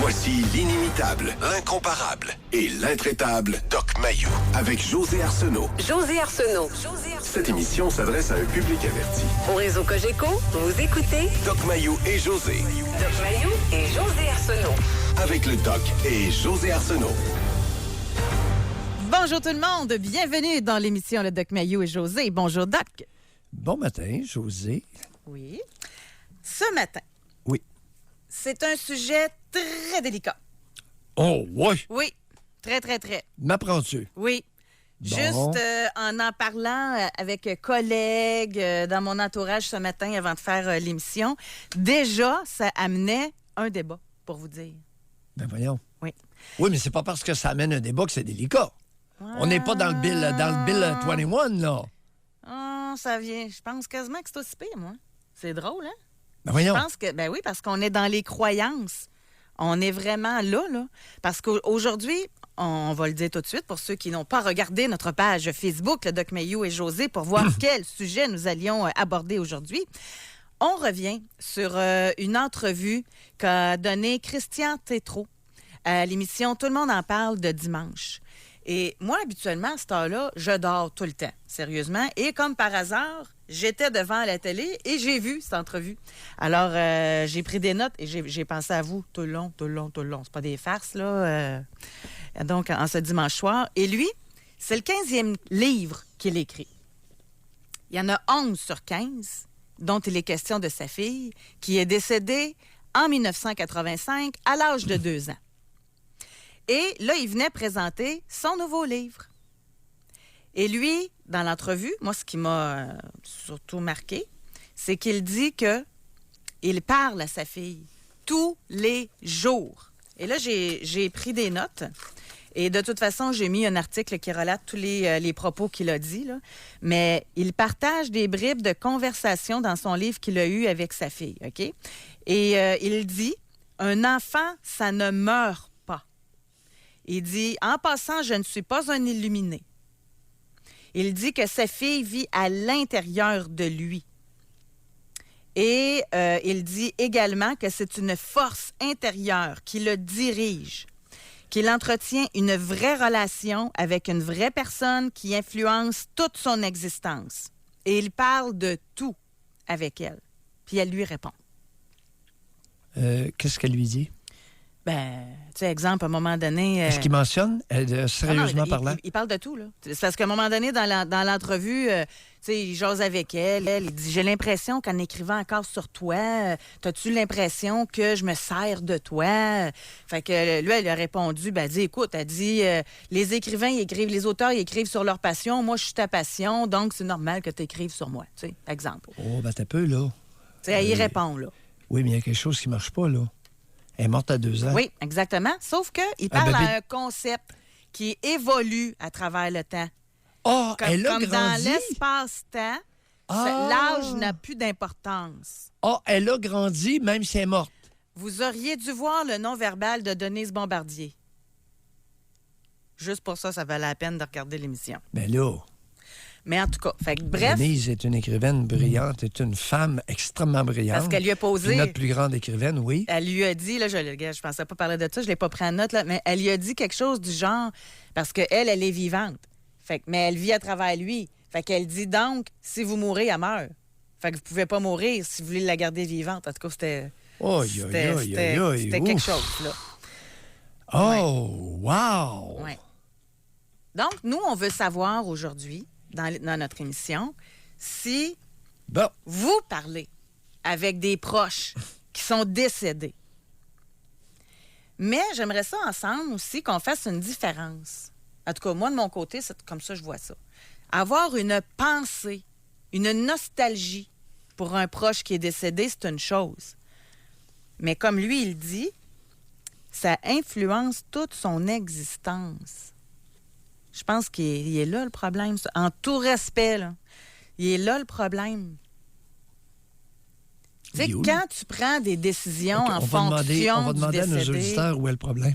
Voici l'inimitable, l'incomparable et l'intraitable Doc Mayou avec José Arsenault. José Arsenault. Cette émission s'adresse à un public averti. Au réseau Cogeco, vous écoutez Doc Mayou et José. Doc Mayou et José Arsenault. Avec le Doc et José Arsenault. Bonjour tout le monde, bienvenue dans l'émission Le Doc Mayou et José. Bonjour Doc. Bon matin, José. Oui. Ce matin. Oui. C'est un sujet très délicat. Oh, ouais. Oui, très, très, très. M'apprends-tu? Oui. Bon. Juste en parlant avec collègues dans mon entourage ce matin avant de faire l'émission, déjà, ça amenait un débat, pour vous dire. Ben voyons. Oui. Oui, mais c'est pas parce que ça amène un débat que c'est délicat. On n'est pas dans le Bill 21, là. Oh, ça vient. Je pense quasiment que c'est aussi pire, moi. C'est drôle, hein? Ben voyons. Je pense que, ben oui, parce qu'on est dans les croyances. On est vraiment là. Parce qu'aujourd'hui, on va le dire tout de suite pour ceux qui n'ont pas regardé notre page Facebook, le Doc Mayou et José, pour voir quel sujet nous allions aborder aujourd'hui. On revient sur une entrevue qu'a donnée Christian Tétrault à l'émission Tout le monde en parle de dimanche. Et moi, habituellement, à cette heure-là, je dors tout le temps, sérieusement. Et comme par hasard, j'étais devant la télé et j'ai vu cette entrevue. Alors, j'ai pris des notes et j'ai pensé à vous tout le long. C'est pas des farces, là. Donc, en ce dimanche soir. Et lui, c'est le 15e livre qu'il écrit. Il y en a 11 sur 15, dont il est question de sa fille, qui est décédée en 1985 à l'âge de 2 ans. Et là, il venait présenter son nouveau livre. Et lui, dans l'entrevue, moi, ce qui m'a surtout marqué, c'est qu'il dit qu'il parle à sa fille tous les jours. Et là, j'ai pris des notes. Et de toute façon, j'ai mis un article qui relate tous les propos qu'il a dit. Là. Mais il partage des bribes de conversation dans son livre qu'il a eu avec sa fille. OK? Et il dit, « Un enfant, ça ne meurt pas. » Il dit, « En passant, je ne suis pas un illuminé. » Il dit que sa fille vit à l'intérieur de lui. Et il dit également que c'est une force intérieure qui le dirige, qu'il entretient une vraie relation avec une vraie personne qui influence toute son existence. Et il parle de tout avec elle. Puis elle lui répond. Qu'est-ce qu'elle lui dit? Ben, tu sais, exemple, à un moment donné... Est-ce qu'il mentionne, sérieusement parlant? Il parle de tout, là. C'est parce qu'à un moment donné, dans l'entrevue, tu sais, il jase avec elle. Il dit, j'ai l'impression qu'en écrivant encore sur toi, t'as-tu l'impression que je me sers de toi? Fait que lui, elle a répondu, ben, elle dit, écoute, elle dit, les écrivains, les auteurs, ils écrivent sur leur passion. Moi, je suis ta passion, donc c'est normal que tu écrives sur moi, tu sais, exemple. Oh, ben, t'as peu, là. Tu sais, elle y répond, là. Oui, mais il y a quelque chose qui marche pas, là. Elle est morte à 2 ans. Oui, exactement. Sauf qu'il parle à un concept qui évolue à travers le temps. Ah, elle a comme grandi. Dans l'espace-temps, l'âge n'a plus d'importance. Ah, elle a grandi, même si elle est morte. Vous auriez dû voir le non-verbal de Denise Bombardier. Juste pour ça, ça valait la peine de regarder l'émission. Ben là... Mais en tout cas, fait que, bref... Denise est une écrivaine brillante, est une femme extrêmement brillante. Parce qu'elle lui a posé... Puis notre plus grande écrivaine, oui. Elle lui a dit, là, je pensais pas parler de ça, je l'ai pas pris en note, là, mais elle lui a dit quelque chose du genre, parce qu'elle est vivante. Fait que, mais elle vit à travers lui. Fait qu'elle dit donc, si vous mourrez, elle meurt. Fait que vous pouvez pas mourir si vous voulez la garder vivante. En tout cas, c'était quelque chose, là. Oh, ouais. Wow! Ouais. Donc, nous, on veut savoir aujourd'hui, dans notre émission, si vous parlez avec des proches qui sont décédés. Mais j'aimerais ça ensemble aussi qu'on fasse une différence. En tout cas, moi, de mon côté, c'est comme ça je vois ça. Avoir une pensée, une nostalgie pour un proche qui est décédé, c'est une chose. Mais comme lui, il dit, ça influence toute son existence. Je pense qu'il est là le problème. En tout respect, là. Il est là le problème. Tu sais, quand tu prends des décisions en fonction du décédé... On va demander à nos auditeurs où est le problème.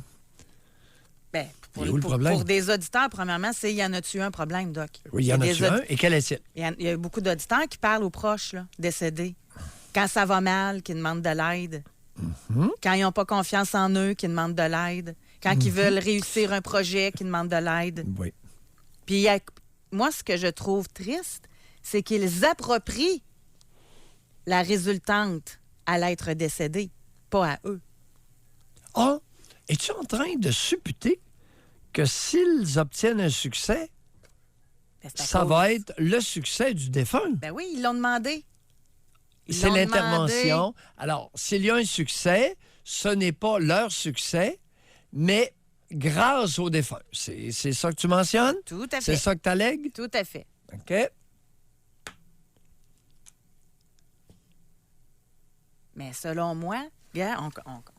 Bien, Pour des auditeurs, premièrement, c'est y en a-tu un problème, Doc? Oui, y en a-tu un? Et quel est-il? Il y a beaucoup d'auditeurs qui parlent aux proches, là, décédés. Quand ça va mal, qui demandent de l'aide. Quand ils n'ont pas confiance en eux, qui demandent de l'aide. Quand ils veulent réussir un projet, qui demandent de l'aide. Oui. Puis moi, ce que je trouve triste, c'est qu'ils approprient la résultante à l'être décédé, pas à eux. Ah, es-tu en train de supputer que s'ils obtiennent un succès, Ben, c'est à ça cause- va être le succès du défunt? Ben oui, ils l'ont demandé. Ils C'est l'ont l'intervention. demandé. Alors, s'il y a un succès, ce n'est pas leur succès, mais grâce au défunt. C'est ça que tu mentionnes? Tout à C'est fait. ça que tu allègues? Tout à fait. OK. Mais selon moi, bien,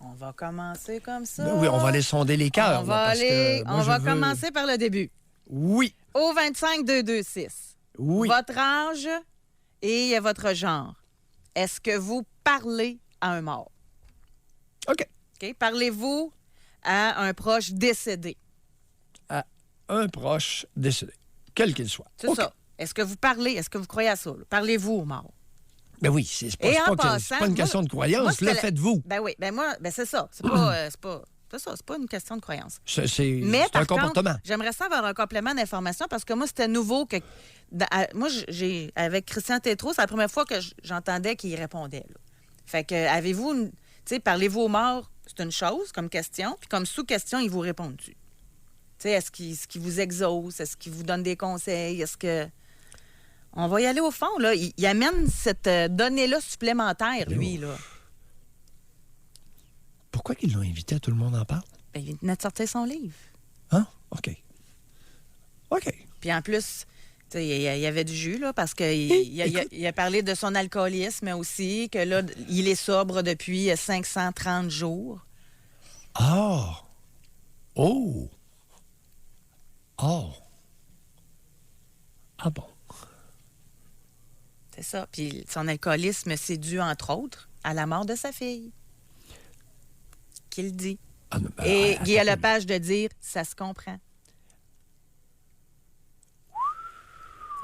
on va commencer comme ça. Ben oui, on va aller sonder les cœurs. On là, va, parce que aller, moi, on je va veux- commencer par le début. Oui, Au 25-226, oui. votre âge et votre genre. Est-ce que vous parlez à un mort? OK. OK? Parlez-vous à un proche décédé? À un proche décédé, quel qu'il soit. C'est OK. ça. Est-ce que vous parlez? Est-ce que vous croyez à ça? Là? Parlez-vous aux morts? Ben oui, c'est pas, Et c'est en pas que- c'est passant, pas une moi, question de croyance. moi, c'était Le la- faites-vous. Ben oui. Ben moi, ben c'est ça. C'est ça, c'est pas une question de croyance. C'est Mais c'est par un comportement. contre, j'aimerais ça avoir un complément d'information parce que moi, c'était nouveau que. Moi, j'ai avec Christian Tétrault, c'est la première fois que j'entendais qu'il répondait. Là. Fait que, avez-vous. Tu sais, parlez-vous aux morts, c'est une chose comme question, puis comme sous-question, il vous répond-tu? Tu sais, est-ce qu'il vous exauce? Est-ce qu'il vous donne des conseils? Est-ce que. On va y aller au fond, là. Il amène cette donnée-là supplémentaire, lui, là. Pourquoi ils l'ont invité à Tout le monde en parle? Ben, il venait de sortir son livre. Hein? OK. OK. Puis en plus, tu sais, il y avait du jus, là, parce qu'il écoute. il a parlé de son alcoolisme aussi, que là, il est sobre depuis 530 jours. Ah! Oh! Oh! Ah bon? C'est ça. Puis son alcoolisme, c'est dû, entre autres, à la mort de sa fille. Qu'il dit. Ah, non, ben, Et Guy a attends, Lepage de dire, ça se comprend.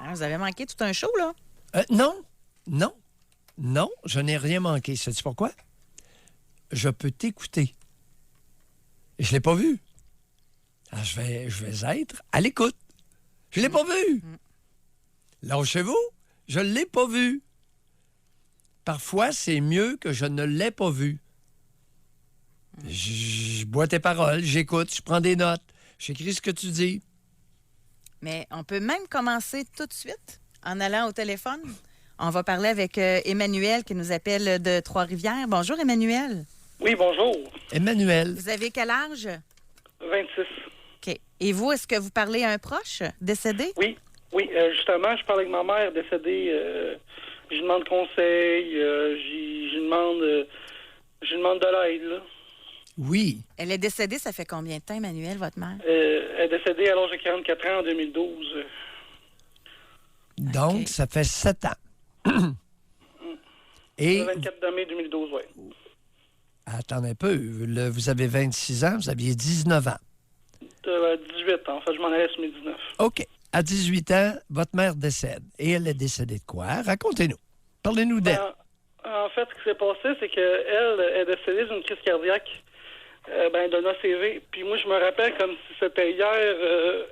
Hein, vous avez manqué tout un show, là? Non, non, non, je n'ai rien manqué. Sais-tu pourquoi? Je peux t'écouter. Et je ne l'ai pas vu. Alors, je vais être à l'écoute. Je ne l'ai pas vu. Lâchez-vous, je ne l'ai pas vu. Parfois, c'est mieux que je ne l'ai pas vu. Je bois tes paroles, j'écoute, je prends des notes, j'écris ce que tu dis. Mais on peut même commencer tout de suite en allant au téléphone. On va parler avec Emmanuel qui nous appelle de Trois-Rivières. Bonjour, Emmanuel. Oui, bonjour. Emmanuel, Vous avez quel âge? 26. OK. Et vous, est-ce que vous parlez à un proche décédé? Oui, justement, je parle avec ma mère décédée. Je lui demande conseil, je lui demande de l'aide, là. oui. Elle est décédée, ça fait combien de temps, Emmanuel, votre mère? Elle est décédée à l'âge de 44 ans en 2012. Donc, OK. ça fait 7 ans. Et, Le 24 mai 2012, oui. attendez un peu, vous avez 26 ans, vous aviez 19 ans. 18 ans, en fait, je m'en allais sur mes 19. OK. À 18 ans, votre mère décède. Et elle est décédée de quoi? Racontez-nous. Parlez-nous d'elle. En fait, ce qui s'est passé, c'est qu'elle est décédée d'une crise cardiaque d'un ACV. Puis moi, je me rappelle comme si c'était hier.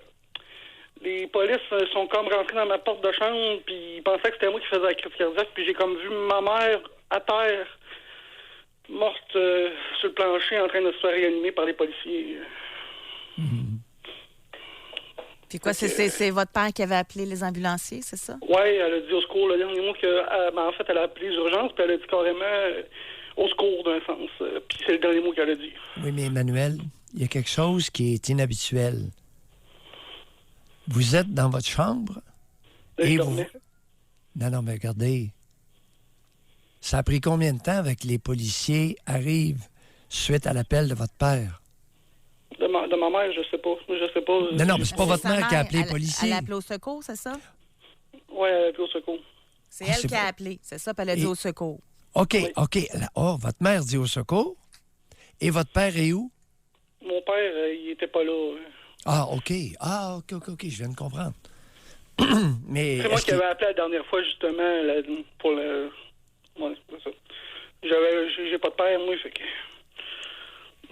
Les polices sont comme rentrés dans ma porte de chambre, puis ils pensaient que c'était moi qui faisais la crise cardiaque. Puis j'ai comme vu ma mère à terre, morte sur le plancher, en train de se faire réanimer par les policiers. Puis quoi, c'est votre père qui avait appelé les ambulanciers, c'est ça? Oui, elle a dit au secours. Le dernier mot en fait, elle a appelé les urgences, puis elle a dit carrément au secours d'un sens. Puis c'est le dernier mot qu'elle a dit. Oui, mais Emmanuel, il y a quelque chose qui est inhabituel. Vous êtes dans votre chambre Je et vous... dormais. Non, mais regardez. Ça a pris combien de temps avec que les policiers arrivent suite à l'appel de votre père? De ma mère, je sais pas. Je sais pas. Non, mais c'est pas votre sa mère qui a appelé les Elle policiers. a appelé au secours, c'est ça? Oui, elle a appelé au secours. C'est Ah, elle c'est qui a vrai. appelé, c'est ça? Puis elle a dit Et- au secours. OK, Oui. OK. Oh, votre mère dit au secours. Et votre père est où? Mon père, il était pas là. Ah, OK. Ah, OK, je viens de comprendre. Mais C'est moi est-ce qui que- avais appelé la dernière fois, justement, pour le... Ouais, c'est ça. J'ai pas de père, moi, fait que...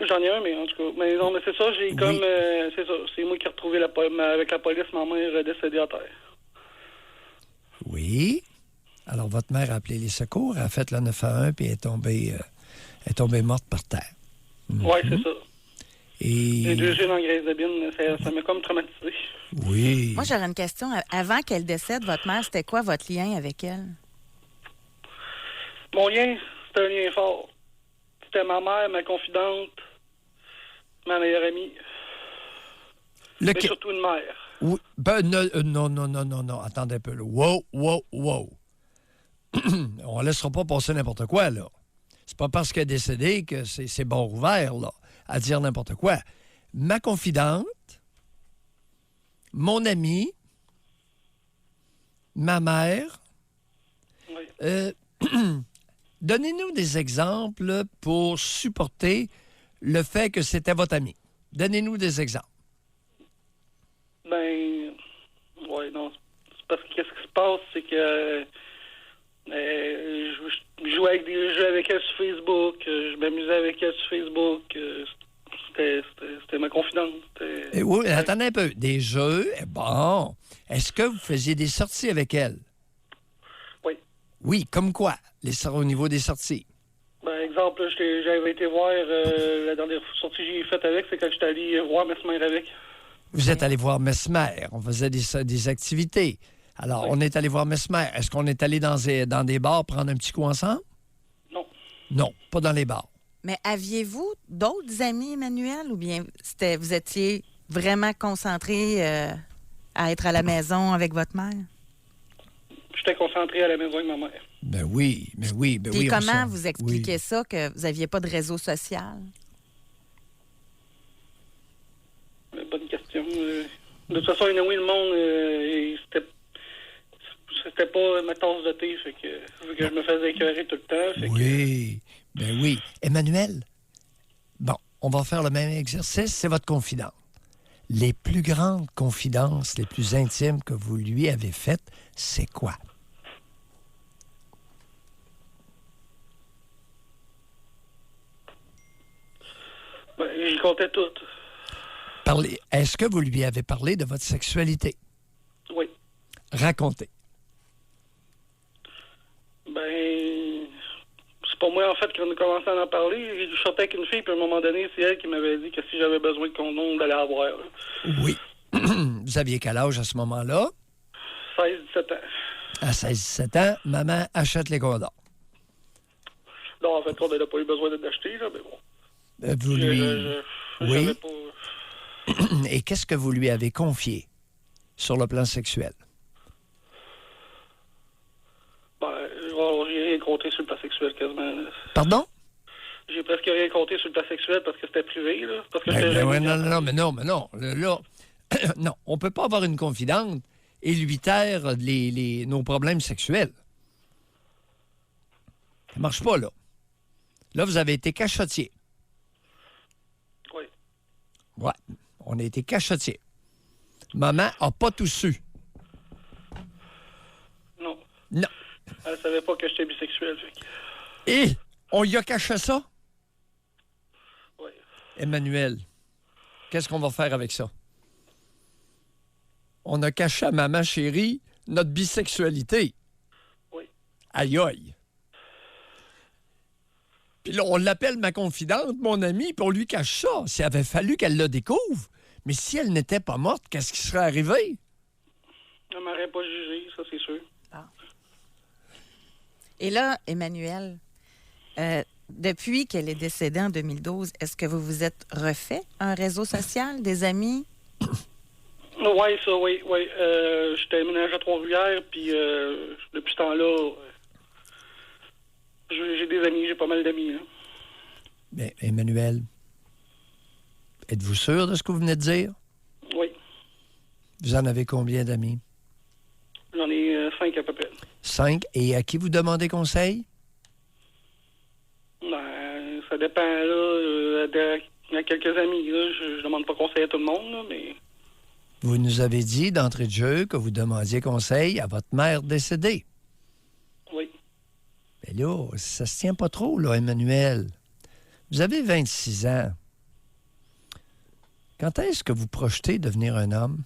J'en ai un, mais en tout cas... Mais non, mais c'est ça, j'ai comme... c'est ça, c'est moi qui ai retrouvé avec la police ma mère décédée à terre. Oui. Alors, votre mère a appelé les secours, a fait le 911, puis est tombée morte par terre. Oui, c'est ça. Et... Les 2 yeux dans la graisse de bine, ça m'a comme traumatisé. Oui. Moi, j'aurais une question. Avant qu'elle décède, votre mère, c'était quoi votre lien avec elle? Mon lien, c'était un lien fort. C'était ma mère, ma confidente, ma meilleure amie. Mais surtout une mère. Oui. Ben, non. Attendez un peu. Là. Wow. On ne laissera pas passer n'importe quoi, là. C'est pas parce qu'elle est décédée que c'est bord ouvert, là, à dire n'importe quoi. Ma confidente, mon amie, ma mère. Oui. Donnez-nous des exemples pour supporter le fait que c'était votre amie. Donnez-nous des exemples. Ben, ouais, non. C'est parce que qu'est-ce qui se passe, c'est que je jouais avec des jeux avec elle sur Facebook, je m'amusais avec elle sur Facebook. C'était ma confidente. Oui, attendez un peu. Des jeux, bon. Est-ce que vous faisiez des sorties avec elle? Oui. Oui, comme quoi? Au niveau des sorties. Ben, exemple, j'avais été voir la dernière sortie que j'ai faite avec, c'est quand j'étais allé voir Mesmer avec. Vous êtes allé voir Mesmer. On faisait des activités. Alors, on est allé voir Mesmer. Est-ce qu'on est allé dans des bars prendre un petit coup ensemble? Non. Non, pas dans les bars. Mais aviez-vous d'autres amis, Emmanuel, ou bien vous étiez vraiment concentré à être à la maison avec votre mère? J'étais concentré à la maison avec ma mère. Ben oui. Puis comment vous expliquez ça, que vous n'aviez pas de réseau social? Bonne question. De toute façon, oui, le monde, c'était pas ma tasse de thé, fait que je me faisais écœurer tout le temps. Oui. Emmanuel, bon, on va faire le même exercice. C'est votre confidente. Les plus grandes confidences, les plus intimes que vous lui avez faites, c'est quoi? Ben, j'y comptais toutes. Est-ce que vous lui avez parlé de votre sexualité? Oui. Racontez. Ben, c'est pas moi, en fait, qu'on a commencé à en parler. Je sortais avec une fille, puis à un moment donné, c'est elle qui m'avait dit que si j'avais besoin de condom, d'aller avoir. Oui. Vous aviez quel âge à ce moment-là? 16-17 ans. À 16-17 ans, maman achète les condoms. Non, en fait, on n'a pas eu besoin d'acheter, là, mais bon. Vous lui... Oui. Pas... Et qu'est-ce que vous lui avez confié sur le plan sexuel? Ben, j'ai rien compté sur le plan sexuel, quasiment. Là. Pardon? J'ai presque rien compté sur le plan sexuel parce que c'était privé, là. Parce que non. Là, non, on peut pas avoir une confidente et lui taire nos problèmes sexuels. Ça marche pas, là. Là, vous avez été cachotier. Oui. Ouais, on a été cachotier. Maman a pas tout su. Non. Non. Elle savait pas que j'étais bisexuel. Fait que... Et on y a caché ça? Oui. Emmanuel, qu'est-ce qu'on va faire avec ça? On a caché à maman chérie notre bisexualité. Oui. Aïe aïe. Puis là, on l'appelle ma confidente, mon amie, puis on lui cache ça. S'il avait fallu qu'elle le découvre. Mais si elle n'était pas morte, qu'est-ce qui serait arrivé? Elle m'aurait pas jugé, ça, c'est sûr. Ah. Et là, Emmanuel, depuis qu'elle est décédée en 2012, est-ce que vous vous êtes refait un réseau social, des amis? Oui, ça, oui. J'étais aménagé à Trois-Rivières, puis depuis ce temps-là, j'ai des amis, j'ai pas mal d'amis. Là. Bien, Emmanuel, êtes-vous sûr de ce que vous venez de dire? Oui. Vous en avez combien d'amis? J'en ai 5 à peu près. 5. Et à qui vous demandez conseil? Ben, ça dépend, là. Il y a quelques amis, là. Je demande pas conseil à tout le monde, là, mais... Vous nous avez dit d'entrée de jeu que vous demandiez conseil à votre mère décédée. Oui. Et Mais là, ça se tient pas trop, là, Emmanuel. Vous avez 26 ans. Quand est-ce que vous projetez devenir un homme?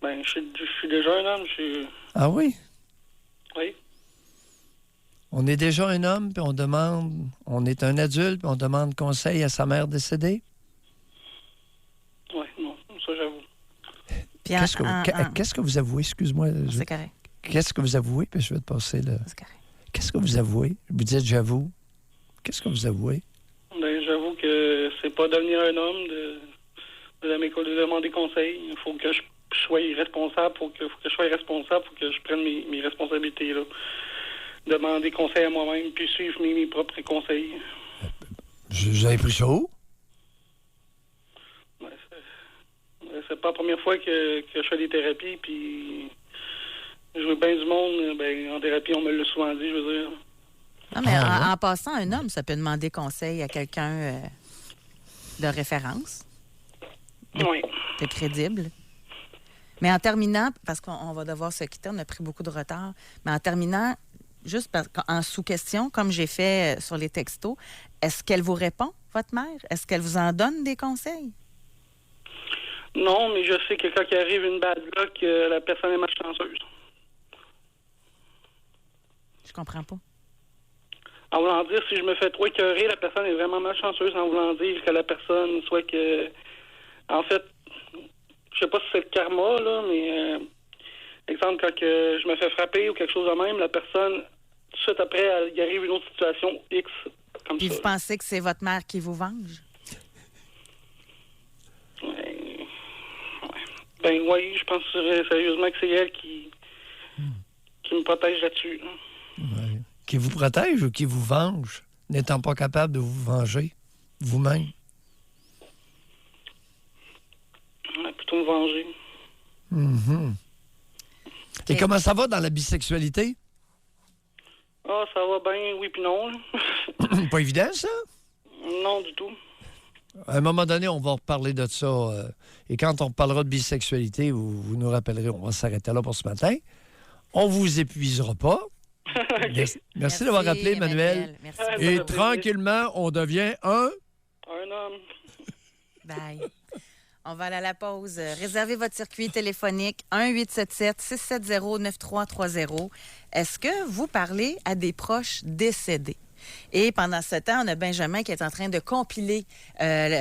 Ben, je suis déjà un homme. Ah oui? Oui. On est déjà un homme, puis on est un adulte, puis on demande conseil à sa mère décédée? Oui, non, ça j'avoue. Puis Qu'est-ce que vous avouez? Excuse-moi. C'est correct. Qu'est-ce que vous avouez? Puis je vais te passer le... C'est correct. Qu'est-ce que vous avouez? Vous dites « j'avoue ». Qu'est-ce que vous avouez? Ben, j'avoue que c'est pas devenir un homme de demander conseil. Il faut que je sois responsable, faut que je sois responsable, faut que je prenne mes responsabilités, là. Demander conseil à moi-même, puis suivre mes propres conseils. Vous avez pris ça où? Ouais, c'est pas la première fois que je fais des thérapies, puis je vois bien du monde, ben, en thérapie, on me l'a souvent dit, je veux dire. Non, mais en passant, un homme, ça peut demander conseil à quelqu'un de référence. Oui. C'est crédible. Mais en terminant, parce qu'on va devoir se quitter, on a pris beaucoup de retard, mais en terminant, juste en sous-question, comme j'ai fait sur les textos, est-ce qu'elle vous répond, votre mère? Est-ce qu'elle vous en donne des conseils? Non, mais je sais que quand il arrive une bad luck, la personne est malchanceuse. Je comprends pas. En voulant dire, si je me fais trop écœurer, la personne est vraiment malchanceuse, en voulant dire que la personne soit que... En fait, je sais pas si c'est le karma, là, mais... exemple, quand je me fais frapper ou quelque chose de même, la personne, tout de suite après, il arrive une autre situation X, comme Puis ça. vous pensez que c'est votre mère qui vous venge? Ben oui, je pense sérieusement que c'est elle qui me protège là-dessus. Ouais. Qui vous protège ou qui vous venge, n'étant pas capable de vous venger vous-même? Plutôt me venger. Mm-hmm. Et comment ça va dans la bisexualité? Ah, ça va bien, oui puis non. Pas évident, ça? Non, du tout. À un moment donné, on va reparler de ça. Et quand on parlera de bisexualité, vous nous rappellerez, on va s'arrêter là pour ce matin. On vous épuisera pas. Okay. Merci d'avoir rappelé, Emmanuel. Merci. Et tranquillement, on devient un homme. Bye. On va aller à la pause. Réservez votre circuit téléphonique 1-877-670-9330. Est-ce que vous parlez à des proches décédés? Et pendant ce temps, on a Benjamin qui est en train de compiler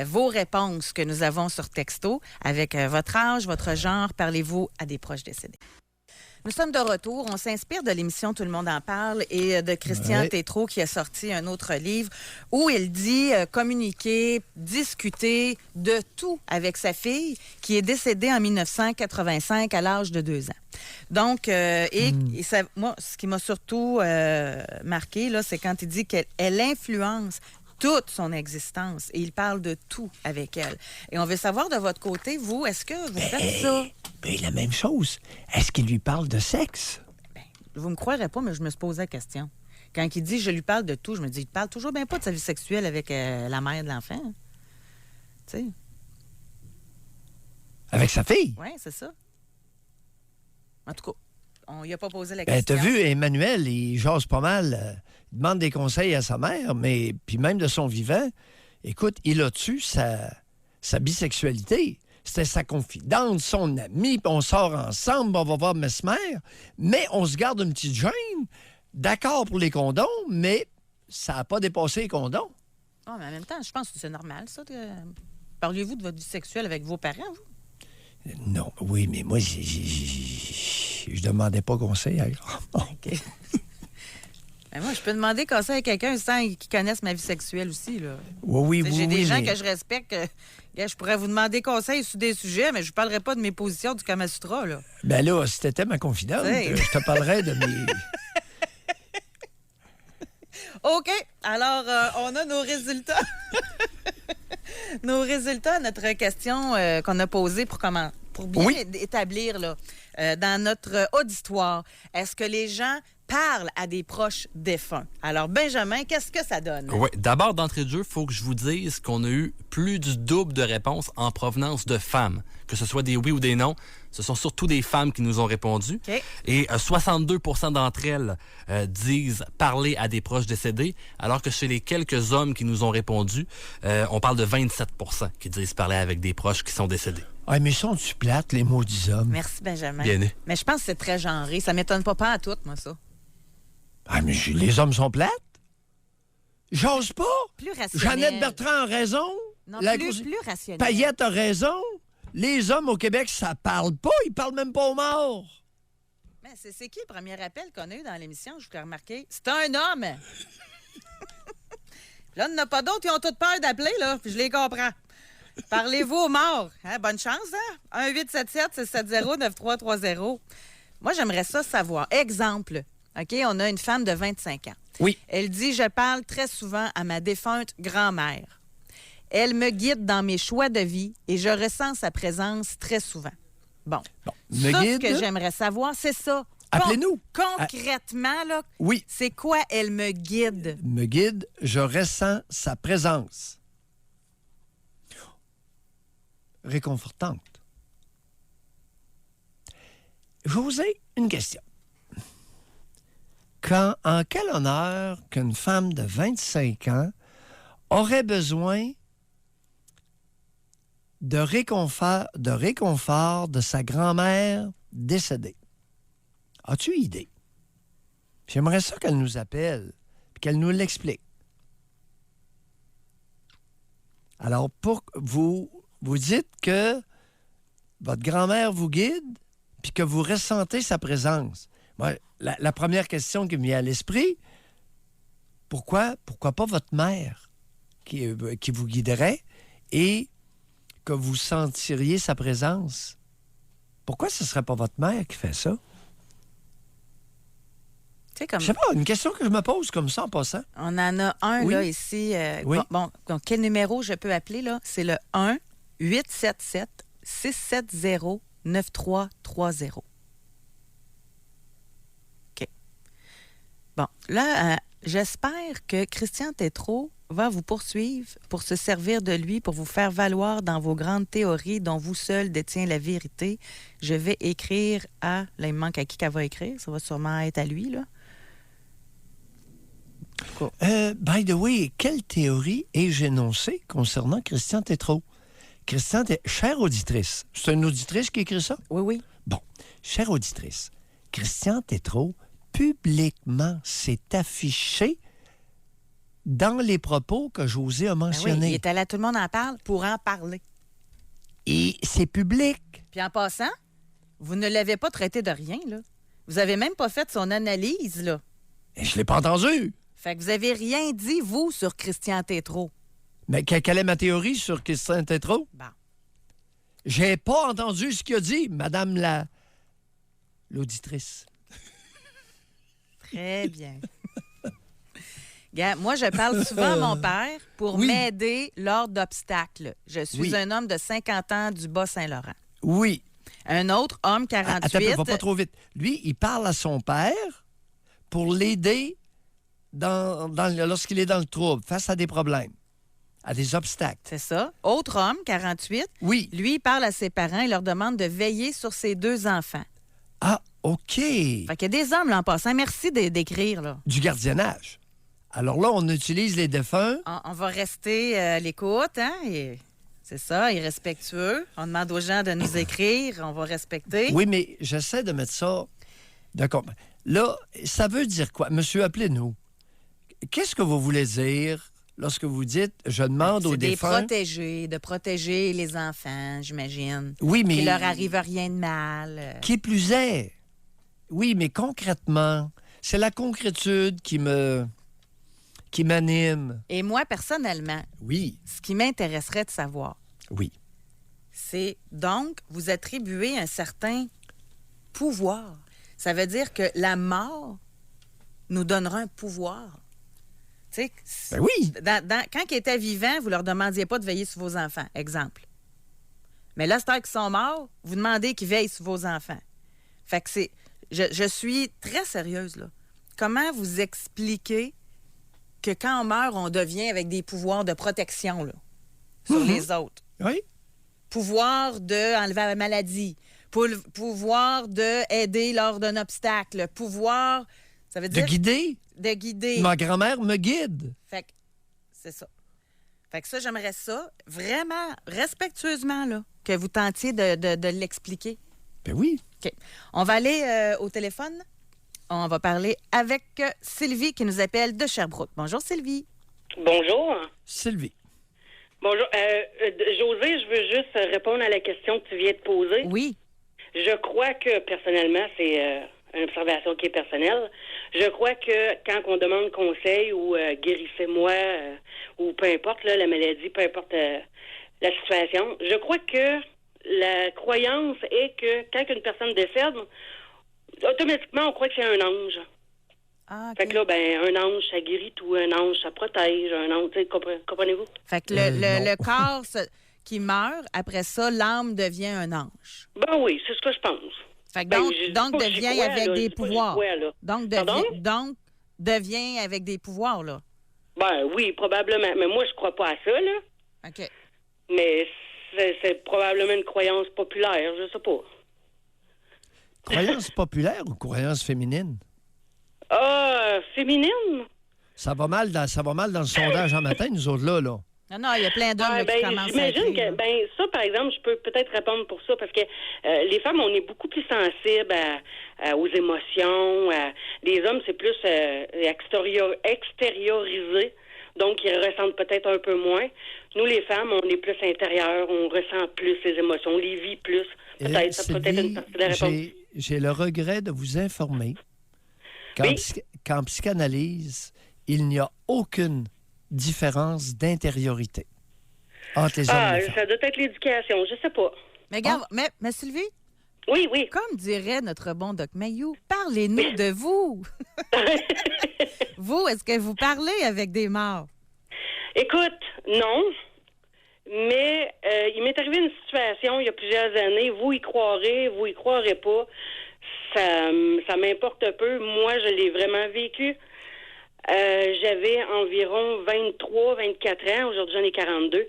vos réponses que nous avons sur texto avec votre âge, votre genre. Parlez-vous à des proches décédés? Nous sommes de retour. On s'inspire de l'émission Tout le monde en parle et de Christian Tétrault qui a sorti un autre livre où il dit communiquer, discuter de tout avec sa fille qui est décédée en 1985 à l'âge de 2 ans. Donc, et ça, moi, ce qui m'a surtout marqué, là, c'est quand il dit qu'elle influence toute son existence et il parle de tout avec elle. Et on veut savoir de votre côté, vous, est-ce que vous faites ça? Ben, la même chose. Est-ce qu'il lui parle de sexe? Ben, vous me croirez pas, mais je me suis posé la question. Quand il dit « je lui parle de tout », je me dis « il parle toujours bien pas de sa vie sexuelle avec la mère de l'enfant. Hein? » Tu sais. Avec sa fille? Oui, c'est ça. En tout cas, on lui a pas posé la Ben, question. t'as vu, Emmanuel, il jase pas mal. Il demande des conseils à sa mère, mais puis même de son vivant. Écoute, il a tué sa bisexualité. C'était sa confidente, son ami, puis on sort ensemble, on va voir Mesmer, mais on se garde une petite gêne. D'accord pour les condoms, mais ça n'a pas dépassé les condoms. Oh, mais en même temps, je pense que c'est normal, ça. Parliez-vous de votre vie sexuelle avec vos parents, vous? Non, oui, mais moi, je demandais pas conseil à grand-mère. OK. Ben moi, je peux demander conseil à quelqu'un sans qu'il connaisse ma vie sexuelle aussi, là. Oui, J'ai des gens mais... que je respecte. Je pourrais vous demander conseil sur des sujets, mais je ne parlerai pas de mes positions du Kama Sutra, là. Ben là, si t'étais ma confidente, je te parlerais de mes... OK. Alors, on a nos résultats. Nos résultats, notre question qu'on a posée pour bien établir là, dans notre auditoire. Est-ce que les gens parle à des proches défunts. Alors, Benjamin, qu'est-ce que ça donne? Oui, d'abord, d'entrée de jeu, il faut que je vous dise qu'on a eu plus du double de réponses en provenance de femmes. Que ce soit des oui ou des non, ce sont surtout des femmes qui nous ont répondu. OK. Et 62 d'entre elles disent parler à des proches décédés, alors que chez les quelques hommes qui nous ont répondu, on parle de 27 qui disent parler avec des proches qui sont décédés. Ah, mais sont-tu plates, les maudits hommes? Merci, Benjamin. Bien né. Mais je pense que c'est très genré. Ça m'étonne pas à tout, moi, ça. Ah, mais les hommes sont plates? J'ose pas. Plus rationnel. Jeannette Bertrand a raison. Non, La plus grosse- rationnel. Payette a raison. Les hommes au Québec, ça parle pas. Ils parlent même pas aux morts. Mais c'est qui le premier appel qu'on a eu dans l'émission? Je vous l'ai remarqué. C'est un homme! Là, il n'y en a pas d'autres. Ils ont toutes peur d'appeler, là. Puis je les comprends. Parlez-vous aux morts. Hein? Bonne chance, hein? 1-877-670-9330. Moi, j'aimerais ça savoir. Exemple. OK? On a une femme de 25 ans. Oui. Elle dit, je parle très souvent à ma défunte grand-mère. Elle me guide dans mes choix de vie et je ressens sa présence très souvent. Bon. me Ça, guide. ce que j'aimerais savoir, c'est ça. Appelez-nous. Concrètement, là, Oui. c'est quoi elle me guide? Me guide, je ressens sa présence. Réconfortante. Je vais vous poser une question. En quel honneur qu'une femme de 25 ans aurait besoin de réconfort de sa grand-mère décédée? As-tu idée? J'aimerais ça qu'elle nous appelle et qu'elle nous l'explique. Alors, vous dites que votre grand-mère vous guide puis que vous ressentez sa présence. Moi, la première question qui me vient à l'esprit, pourquoi pas votre mère qui vous guiderait et que vous sentiriez sa présence? Pourquoi ce ne serait pas votre mère qui fait ça? Tu sais, comme Je sais pas, une question que je me pose comme ça en passant. on en a un, Oui. là, ici. Oui. Bon, donc, quel numéro je peux appeler, là? C'est le 1-877-670-9330. OK. Bon, là, j'espère que Christian Tétrault va vous poursuivre pour se servir de lui, pour vous faire valoir dans vos grandes théories dont vous seul détient la vérité. Je vais écrire à... Là, il me manque à qui qu'elle va écrire. Ça va sûrement être à lui, là. By the way, quelle théorie ai-je énoncée concernant Christian Tétrault? Chère auditrice, c'est une auditrice qui écrit ça? Oui, oui. Bon, chère auditrice, Christian Tétrault publiquement s'est affiché dans les propos que José a Ben oui, mentionnés. il est allé à Tout le monde en parle pour en parler. Et c'est public. Puis en passant, vous ne l'avez pas traité de rien, là. Vous avez même pas fait son analyse, là. Et je l'ai pas entendu. Fait que vous avez rien dit, vous, sur Christian Tétrault. Mais quelle est ma théorie sur Christian Tétrault? Bon. J'ai pas entendu ce qu'il a dit, madame l'auditrice. Très bien. Gars, moi, je parle souvent à mon père pour Oui. m'aider lors d'obstacles. Je suis Oui. un homme de 50 ans du Bas-Saint-Laurent. Oui. Un autre homme, Attends, 48. va pas trop vite. Lui, il parle à son père pour l'aider lorsqu'il est dans le trouble, face à des problèmes, à des obstacles. C'est ça. Autre homme, 48. Oui. Lui, il parle à ses parents et leur demande de veiller sur ses 2 enfants. Ah, OK. Fait qu'il y a des hommes, là, en passant. Merci d'écrire, là. Du gardiennage. Alors là, on utilise les défunts. On va rester à l'écoute, hein? Et c'est ça, irrespectueux. On demande aux gens de nous écrire, on va respecter. Oui, mais j'essaie de mettre ça... D'accord. Là, ça veut dire quoi? Monsieur, appelez-nous. Qu'est-ce que vous voulez dire lorsque vous dites « je demande aux C'est des défunts protégés, de protéger les enfants, j'imagine. » Oui, mais... Qu'il leur arrive rien de mal. Qui plus est? Oui, mais concrètement, c'est la concrétude qui m'anime. Et moi, personnellement, Oui, ce qui m'intéresserait de savoir, oui. c'est donc vous attribuer un certain pouvoir. Ça veut dire que la mort nous donnera un pouvoir. Tu sais, Ben oui. quand ils étaient vivants, vous leur demandiez pas de veiller sur vos enfants, exemple. Mais là, c'est qu'ils sont morts, vous demandez qu'ils veillent sur vos enfants. Fait que je suis très sérieuse, là. comment vous expliquez que quand on meurt, on devient avec des pouvoirs de protection là, sur les autres? Oui. Pouvoir d'enlever la maladie, pouvoir d'aider lors d'un obstacle, pouvoir, ça veut De dire... guider. De guider. Ma grand-mère me guide. Fait que, c'est ça. Fait que ça, j'aimerais ça, vraiment, respectueusement, là, que vous tentiez de l'expliquer. Ben oui. OK. On va aller au téléphone. On va parler avec Sylvie qui nous appelle de Sherbrooke. Bonjour, Sylvie. Bonjour. Sylvie. Bonjour. José, je veux juste répondre à la question que tu viens de poser. Oui. Je crois que, personnellement, c'est une observation qui est personnelle. Je crois que quand on demande conseil ou guérissez-moi ou peu importe là, la maladie, peu importe la situation, je crois que la croyance est que quand une personne décède, automatiquement, on croit que c'est un ange. Ah, OK. Fait que là, ben, un ange, ça guérit tout, un ange, ça protège, un ange, tu sais, comprenez-vous? Fait que non. le corps qui meurt, après ça, l'âme devient un ange. Ben oui, c'est ce que je pense. Fait que Ben, donc, je dis donc pas que j'y devient crois, avec là, des je dis pas que j'y pouvoirs. crois, là. Donc, Pardon? devient avec des pouvoirs, là. Ben oui, probablement. Mais moi, je crois pas à ça, là. OK. Mais c'est probablement une croyance populaire, je sais pas. Croyance populaire ou croyance féminine? Ah, féminine? Ça va mal dans le sondage en matin, nous autres, là. Non, il y a plein d'hommes Ah, là, qui ben, commencent à j'imagine écrire, que, là. ça, par exemple, je peux peut-être répondre pour ça, parce que les femmes, on est beaucoup plus sensibles aux émotions. Les hommes, c'est plus extériorisé, donc ils ressentent peut-être un peu moins. Nous, les femmes, on est plus intérieurs, on ressent plus les émotions, on les vit plus. Peut-être, ça peut être une partie de la réponse. J'ai le regret de vous informer qu'en psychanalyse, il n'y a aucune différence d'intériorité entre les hommes et les femmes. Ça doit être l'éducation, je sais pas. Mais regarde, mais Sylvie, Oui. comme dirait notre bon Doc Mayou, parlez-nous de vous. Vous, est-ce que vous parlez avec des morts? Écoute, non. Mais il m'est arrivé une situation il y a plusieurs années. Vous y croirez pas. Ça m'importe peu. Moi, je l'ai vraiment vécu. J'avais environ 23, 24 ans. Aujourd'hui, j'en ai 42.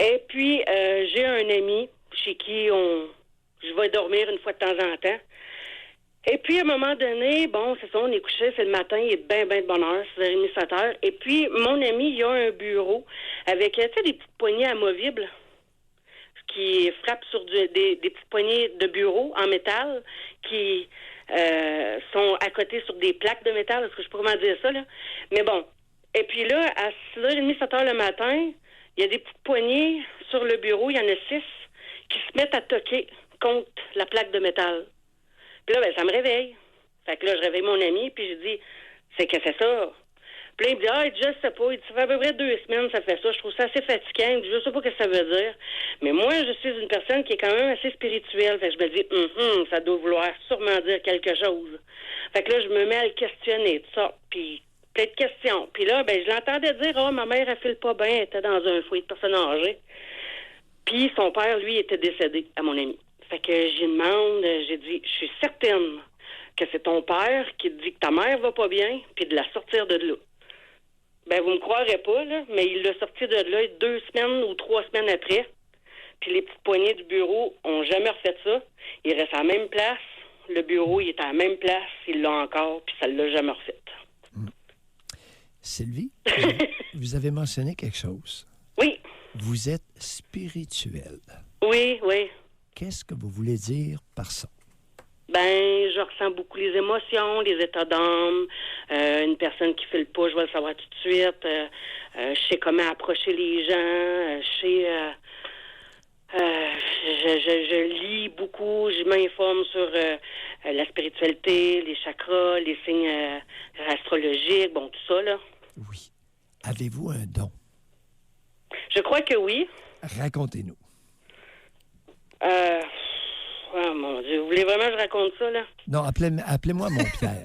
Et puis, j'ai un ami chez qui je vais dormir une fois de temps en temps. Et puis, à un moment donné, bon, c'est ça, on est couché, c'est le matin, il est bien de bonne heure, 6h30, 7h. Et puis, mon ami, il a un bureau avec, tu sais, des petites poignées amovibles qui frappent sur des petites poignées de bureau en métal qui sont à côté sur des plaques de métal. Est-ce que je peux comment dire ça, là? Mais bon. Et puis là, à 6h30, 7h le matin, il y a des petites poignées sur le bureau, il y en a 6, qui se mettent à toquer contre la plaque de métal. Puis là, ben, ça me réveille. Fait que là, je réveille mon ami, puis je dis, c'est que c'est ça? Puis là, il me dit, je sais pas. Il dit, ça fait à peu près 2 semaines ça fait ça. Je trouve ça assez fatigant. Il dit, je sais pas ce que ça veut dire. Mais moi, je suis une personne qui est quand même assez spirituelle. Fait que je me dis, ça doit vouloir sûrement dire quelque chose. Fait que là, je me mets à le questionner, tout ça. Puis, plein de questions. Puis là, ben, je l'entendais dire, ma mère, elle file pas bien. Elle était dans un foyer de personnes âgées. Puis, son père, lui, était décédé à mon ami. Fait que j'y demande, j'ai dit, je suis certaine que c'est ton père qui te dit que ta mère va pas bien, puis de la sortir de là. Ben, vous me croirez pas, là, mais il l'a sorti de là 2 semaines ou 3 semaines après. Puis les petites poignées du bureau ont jamais refait ça. Il reste à la même place. Le bureau, il est à la même place. Il l'a encore, puis ça l'a jamais refait. Sylvie, vous avez mentionné quelque chose. Oui. Vous êtes spirituelle. Oui. Qu'est-ce que vous voulez dire par ça? Ben, je ressens beaucoup les émotions, les états d'âme. Une personne qui file pas, je vais le savoir tout de suite. Je sais comment approcher les gens. Je lis beaucoup. Je m'informe sur la spiritualité, les chakras, les signes astrologiques, bon, tout ça, là. Oui. Avez-vous un don? Je crois que oui. Racontez-nous. Oh mon Dieu, vous voulez vraiment que je raconte ça, là? Non, appelez-moi mon Pierre.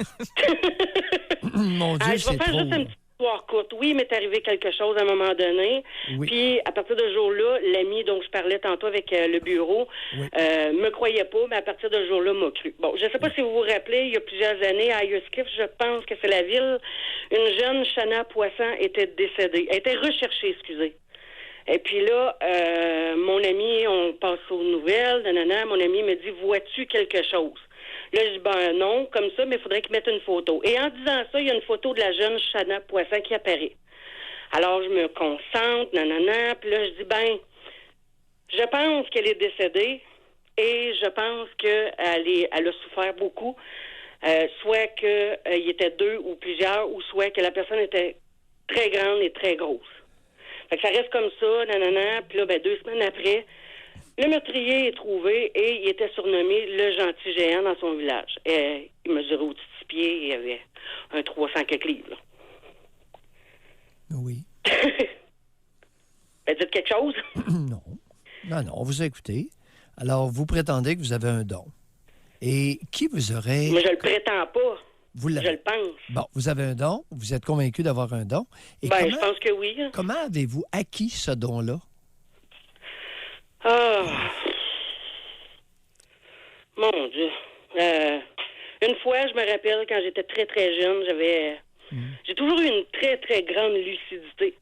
Mon Dieu, Je vais c'est faire trop. juste une petite histoire courte. Oui, il m'est arrivé quelque chose à un moment donné. Oui. Puis, à partir de ce jour-là, l'ami dont je parlais tantôt avec le bureau me croyait pas, mais à partir de ce jour-là, m'a cru. Bon, je sais pas si vous vous rappelez, il y a plusieurs années, à Ayerskif, je pense que c'est la ville, une jeune Chana Poisson était décédée. Elle était recherchée, excusez. Et puis là, mon ami, on passe aux nouvelles, nanana, mon ami me dit, vois-tu quelque chose? Là, je dis, ben non, comme ça, mais il faudrait qu'il mette une photo. Et en disant ça, il y a une photo de la jeune Chana Poisson qui apparaît. Alors, je me concentre, nanana, puis là, je dis, ben, je pense qu'elle est décédée et je pense qu'elle a souffert beaucoup, soit qu'il y était deux ou plusieurs, ou soit que la personne était très grande et très grosse. Fait que ça reste comme ça, nanana, puis là, ben, 2 semaines après, le meurtrier est trouvé et il était surnommé le gentil géant dans son village. Et il mesurait au-dessus de 6 pieds et il avait un 300 quelques livres. Là. Oui. Ben, dites quelque chose? Non. Non, on vous a écouté. Alors, vous prétendez que vous avez un don. Et qui vous aurait... Mais je le prétends pas. Vous Je le pense. Bon, vous avez un don. Vous êtes convaincu d'avoir un don. Et Ben, je pense que oui. Comment avez-vous acquis ce don-là? Ah... Mon Dieu. Une fois, je me rappelle, quand j'étais très, très jeune, j'ai toujours eu une très, très grande lucidité.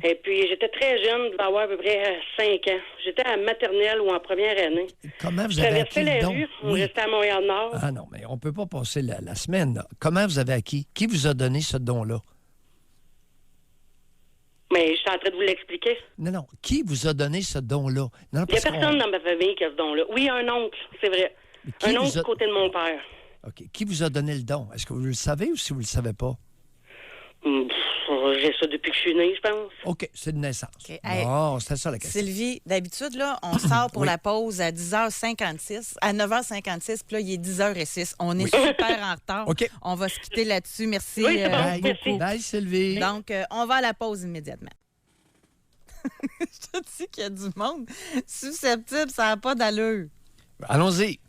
Et puis, j'étais très jeune, je devais avoir à peu près 5 ans. J'étais à maternelle ou en première année. Comment vous avez acquis le don? Rues, on restait à Montréal-Nord. Ah non, mais on ne peut pas passer la semaine. Là. Comment vous avez acquis? Qui vous a donné ce don-là? Mais je suis en train de vous l'expliquer. Non. Qui vous a donné ce don-là? Non, Il n'y a personne dans ma famille qui a ce don-là. Oui, un oncle, c'est vrai. Un oncle du côté de mon père. OK. Qui vous a donné le don? Est-ce que vous le savez ou si vous ne le savez pas? J'ai ça depuis que je suis née, je pense. OK, c'est de naissance. OK. Bon, c'était ça la question. Sylvie, d'habitude, là, on sort pour la pause à 10h56, à 9h56, puis là, il est 10h06. On est super en retard. OK. On va se quitter là-dessus. Merci. Oui, c'est bon. Bye, Merci. Bye, Sylvie. Donc, on va à la pause immédiatement. Je te dis qu'il y a du monde susceptible, ça n'a pas d'allure. Allons-y.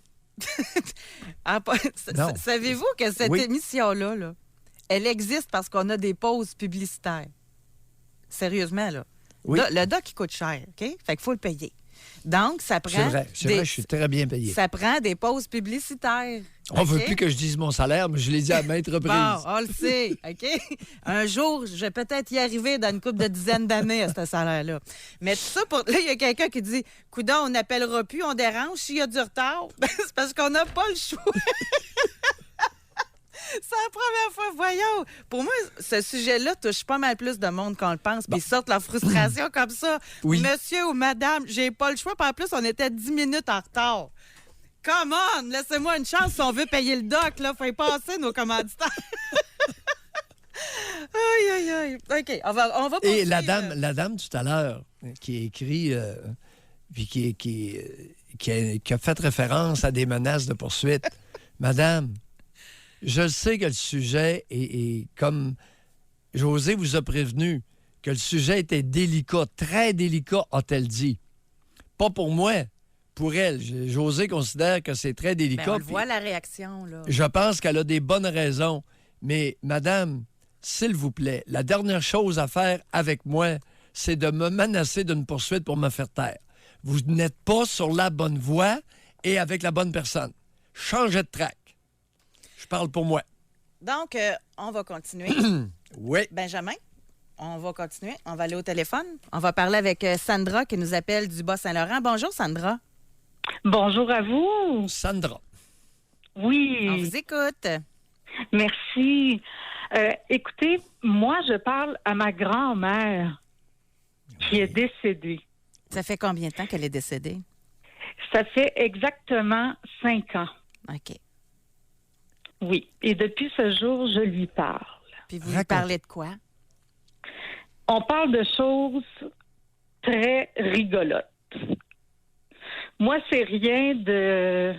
Non. Savez-vous que cette émission-là, là, elle existe parce qu'on a des pauses publicitaires? Sérieusement, là. Oui. Le doc, il coûte cher, OK? Fait qu'il faut le payer. Donc, ça prend... C'est vrai, je suis très bien payé. Ça prend des pauses publicitaires. On ne veut OK? plus que je dise mon salaire, mais je l'ai dit à maintes reprises. Bon, on le sait, OK? Un jour, je vais peut-être y arriver dans une couple de dizaines d'années à ce salaire-là. Mais tout ça, pour... là, il y a quelqu'un qui dit « Coudon, on n'appellera plus, on dérange s'il y a du retard. » C'est parce qu'on n'a pas le choix. C'est la première fois, voyons. Pour moi, ce sujet-là touche pas mal plus de monde qu'on le pense. Puis ils sortent leur frustration comme ça. Oui. Monsieur ou madame, j'ai pas le choix. Puis en plus, on était 10 minutes en retard. Come on, laissez-moi une chance si on veut payer le doc. Là, faut y passer nos commanditaires. Aïe, aïe, aïe. OK, on va Et poursuivre. la dame tout à l'heure, qui a écrit, puis qui a fait référence à des menaces de poursuite. Madame, je sais que le sujet est comme José vous a prévenu, que le sujet était délicat, très délicat, a-t-elle dit. Pas pour moi, pour elle. José considère que c'est très délicat. Ben, on le voit, la réaction, là. Je pense qu'elle a des bonnes raisons. Mais, madame, s'il vous plaît, la dernière chose à faire avec moi, c'est de me menacer d'une poursuite pour me faire taire. Vous n'êtes pas sur la bonne voie et avec la bonne personne. Changez de track. Je parle pour moi. Donc, on va continuer. Oui. Benjamin, on va continuer. On va aller au téléphone. On va parler avec Sandra qui nous appelle du Bas-Saint-Laurent. Bonjour, Sandra. Bonjour à vous. Sandra. Oui. On vous écoute. Merci. Écoutez, moi, je parle à ma grand-mère qui est décédée. Ça fait combien de temps qu'elle est décédée? Ça fait exactement 5 ans. OK. Oui. Et depuis ce jour, je lui parle. Puis vous lui parlez de quoi? On parle de choses très rigolotes. Moi, c'est rien de...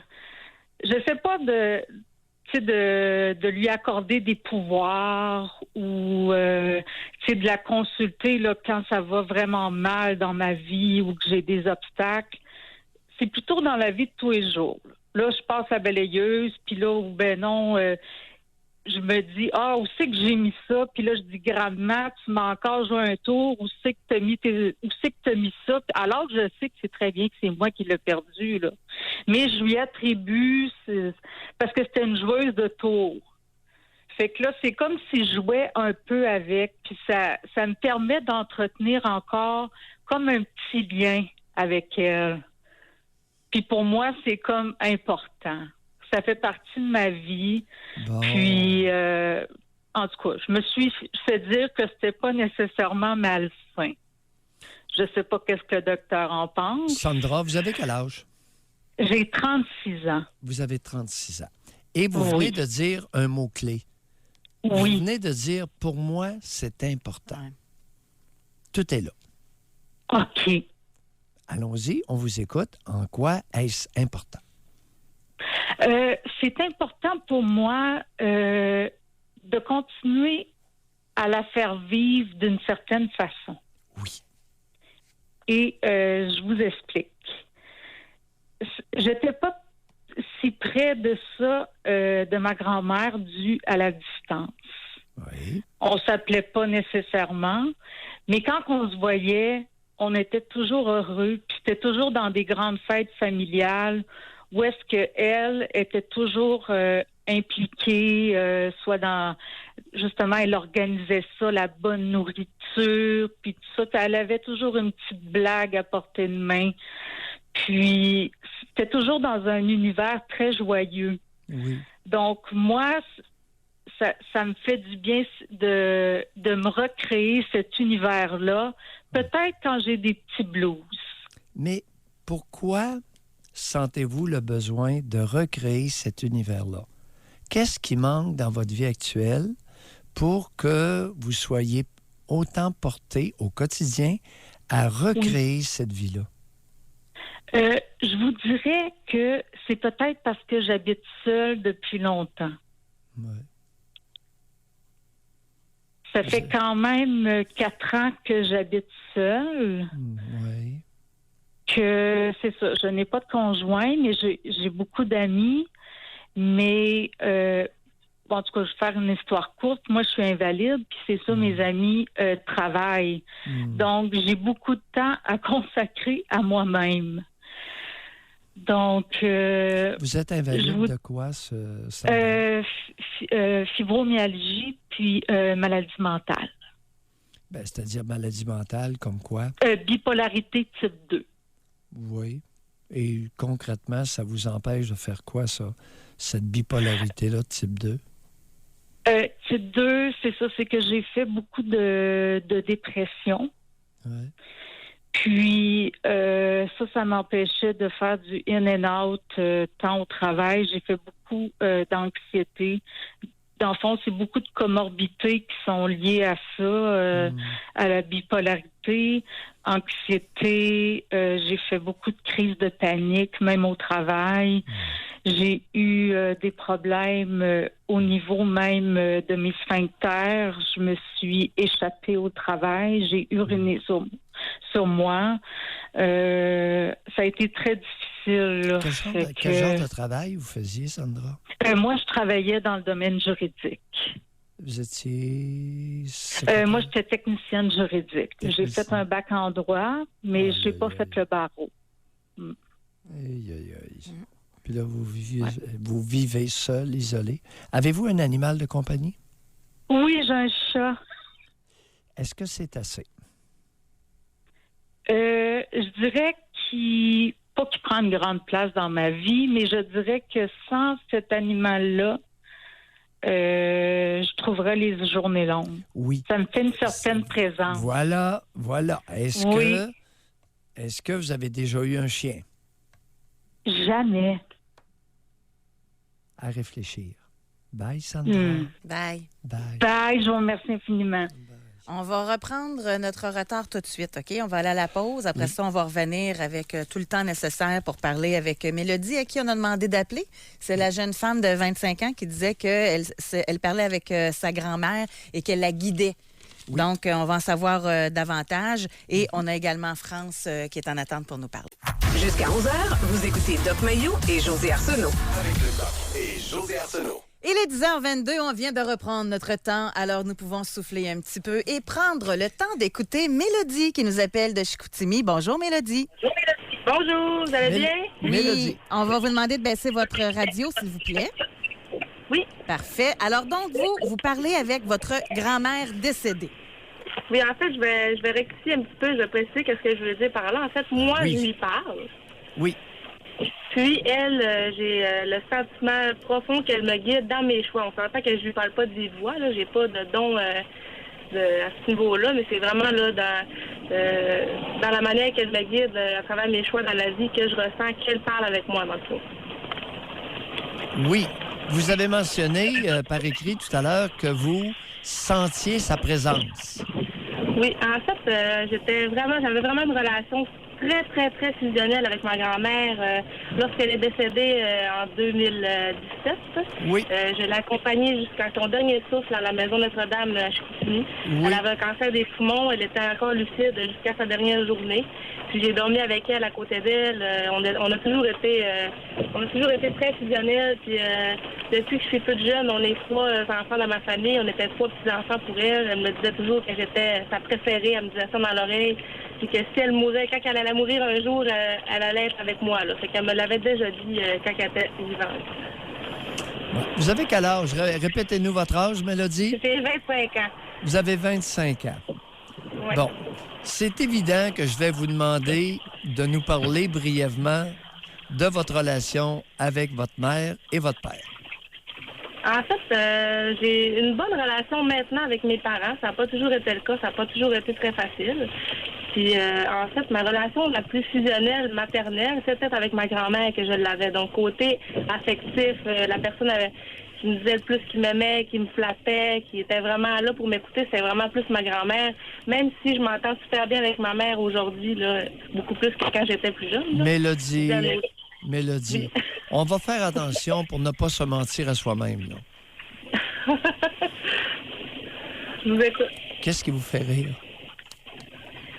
Je sais pas de lui accorder des pouvoirs ou de la consulter là, quand ça va vraiment mal dans ma vie ou que j'ai des obstacles. C'est plutôt dans la vie de tous les jours. Là, je passe à balayeuse, puis là, ben non, je me dis, où c'est que j'ai mis ça? Puis là, je dis, grandement, tu m'as encore joué un tour. Où c'est que tu as mis ça? Alors que je sais que c'est très bien que c'est moi qui l'ai perdu, là. Mais je lui attribue, parce que c'était une joueuse de tour. Fait que là, c'est comme si je jouais un peu avec. Puis ça me permet d'entretenir encore comme un petit lien avec elle. Puis pour moi, c'est comme important. Ça fait partie de ma vie. Bon. Puis, en tout cas, je me suis fait dire que c'était pas nécessairement malsain. Je sais pas qu'est-ce que le docteur en pense. Sandra, vous avez quel âge? J'ai 36 ans. Vous avez 36 ans. Et vous venez de dire un mot-clé. Oui. Vous venez de dire, pour moi, c'est important. Ouais. Tout est là. OK. Allons-y, on vous écoute. En quoi est-ce important? C'est important pour moi de continuer à la faire vivre d'une certaine façon. Oui. Et je vous explique. J'étais pas si près de ça de ma grand-mère dû à la distance. Oui. On s'appelait pas nécessairement, mais quand on se voyait, on était toujours heureux, puis c'était toujours dans des grandes fêtes familiales où est-ce qu'elle était toujours impliquée, soit dans... Justement, elle organisait ça, la bonne nourriture, puis tout ça. Elle avait toujours une petite blague à portée de main. Puis, c'était toujours dans un univers très joyeux. Oui. Donc, moi, ça me fait du bien de me recréer cet univers-là, peut-être quand j'ai des petits blues. Mais pourquoi sentez-vous le besoin de recréer cet univers-là? Qu'est-ce qui manque dans votre vie actuelle pour que vous soyez autant porté au quotidien à recréer cette vie-là? Je vous dirais que c'est peut-être parce que j'habite seule depuis longtemps. Ouais. Ça fait quand même 4 ans que j'habite seule. Oui. Que c'est ça, je n'ai pas de conjoint, mais j'ai beaucoup d'amis. Mais en tout cas, je vais faire une histoire courte. Moi, je suis invalide, puis c'est ça, mes amis travaillent. Donc, j'ai beaucoup de temps à consacrer à moi-même. Donc, vous êtes invalide de quoi, fibromyalgie, puis maladie mentale. Ben, c'est-à-dire maladie mentale, comme quoi? Bipolarité type 2. Oui. Et concrètement, ça vous empêche de faire quoi, ça? Cette bipolarité-là, type 2? Type 2, c'est ça, c'est que j'ai fait beaucoup de dépression. Ouais. Puis, ça m'empêchait de faire du in and out tant au travail. J'ai fait beaucoup d'anxiété. Dans le fond, c'est beaucoup de comorbidités qui sont liées à ça, à la bipolarité, anxiété. J'ai fait beaucoup de crises de panique, même au travail. J'ai eu des problèmes au niveau même de mes sphincters. Je me suis échappée au travail. J'ai uriné sur moi. Ça a été très difficile. Là. Quel genre de travail vous faisiez, Sandra? Moi, je travaillais dans le domaine juridique. Vous étiez... moi, j'étais technicienne juridique. J'ai fait un bac en droit, mais je n'ai pas fait le barreau. Aïe, aïe, aïe. Puis là, vous vivez seul, isolé. Avez-vous un animal de compagnie? Oui, j'ai un chat. Est-ce que c'est assez? Je dirais pas qu'il prend une grande place dans ma vie, mais je dirais que sans cet animal-là, je trouverais les journées longues. Oui. Ça me fait une certaine présence. Voilà. Est-ce que vous avez déjà eu un chien? Jamais. À réfléchir. Bye, Sandra. Bye. Bye. Bye, je vous remercie infiniment. On va reprendre notre retard tout de suite, OK? On va aller à la pause. Après ça, on va revenir avec tout le temps nécessaire pour parler avec Mélodie, à qui on a demandé d'appeler. C'est la jeune femme de 25 ans qui disait qu'elle parlait avec sa grand-mère et qu'elle la guidait. Oui. Donc, on va en savoir davantage. Et on a également France qui est en attente pour nous parler. Jusqu'à 11h, vous écoutez Doc Mayou et José Arsenault. Avec le Doc et José Arsenault. Il est 10h22, on vient de reprendre notre temps, alors nous pouvons souffler un petit peu et prendre le temps d'écouter Mélodie qui nous appelle de Chicoutimi. Bonjour Mélodie. Bonjour, vous allez bien? Oui, Mélodie. on va vous demander de baisser votre radio, s'il vous plaît. Oui. Parfait. Alors donc, vous parlez avec votre grand-mère décédée. Oui, en fait, je vais rectifier un petit peu, je vais préciser qu'est-ce que je veux dire par là. En fait, moi, Oui. je lui parle. Oui. Puis, elle, j'ai le sentiment profond qu'elle me guide dans mes choix. On s'entend que je lui parle pas de vive voix, là. J'ai pas de don à ce niveau-là, mais c'est vraiment là dans la manière qu'elle me guide à travers mes choix dans la vie que je ressens qu'elle parle avec moi, dans le fond. Oui. Vous avez mentionné par écrit tout à l'heure que vous sentiez sa présence. Oui, en fait, j'avais vraiment une relation très, très, très fusionnelle avec ma grand-mère lorsqu'elle est décédée en 2017. Oui. Je l'ai accompagnée jusqu'à son dernier souffle à la maison Notre-Dame à Chicoutimi. Oui. Elle avait un cancer des poumons, elle était encore lucide jusqu'à sa dernière journée. Puis j'ai dormi avec elle à côté d'elle. On a toujours été très fusionnels. Puis depuis que je suis toute jeune, on est 3 enfants dans ma famille. On était 3 petits-enfants pour elle. Elle me disait toujours que j'étais sa préférée. Elle me disait ça dans l'oreille. Puis que si elle mourait, quand elle allait mourir un jour, elle allait être avec moi. Là. Fait qu'elle me l'avait déjà dit quand elle était vivante. Vous avez quel âge? Répétez-nous votre âge, Mélodie. J'ai 25 ans. Vous avez 25 ans. Ouais. Bon, c'est évident que je vais vous demander de nous parler brièvement de votre relation avec votre mère et votre père. En fait, j'ai une bonne relation maintenant avec mes parents. Ça n'a pas toujours été le cas. Ça n'a pas toujours été très facile. Puis, en fait, ma relation la plus fusionnelle, maternelle, c'était avec ma grand-mère que je l'avais. Donc, côté affectif, la personne qui me disait le plus qu'il m'aimait, qui me flattait, qui était vraiment là pour m'écouter, c'est vraiment plus ma grand-mère. Même si je m'entends super bien avec ma mère aujourd'hui, là, beaucoup plus que quand j'étais plus jeune. Là. Mélodie, Oui. on va faire attention pour ne pas se mentir à soi-même. Là. Je vous écoute. Qu'est-ce qui vous fait rire?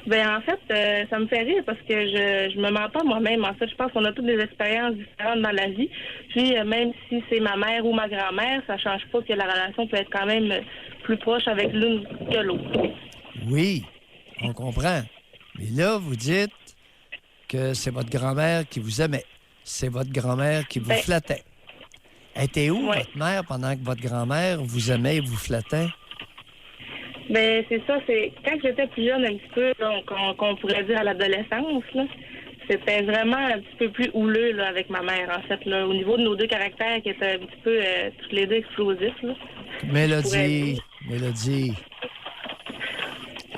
Ben en fait, ça me fait rire parce que je me mens pas moi-même. En fait, je pense qu'on a toutes des expériences différentes dans la vie. Puis même si c'est ma mère ou ma grand-mère, ça change pas que la relation peut être quand même plus proche avec l'une que l'autre. Oui, on comprend. Mais là, vous dites que c'est votre grand-mère qui vous aimait. C'est votre grand-mère qui vous flattait. Elle était où, votre mère, pendant que votre grand-mère vous aimait et vous flattait? Ben c'est ça, c'est quand j'étais plus jeune un petit peu, là, qu'on pourrait dire à l'adolescence, là, c'était vraiment un petit peu plus houleux là, avec ma mère, en fait, là, au niveau de nos deux caractères qui étaient un petit peu tous les deux explosifs. Là. Mélodie.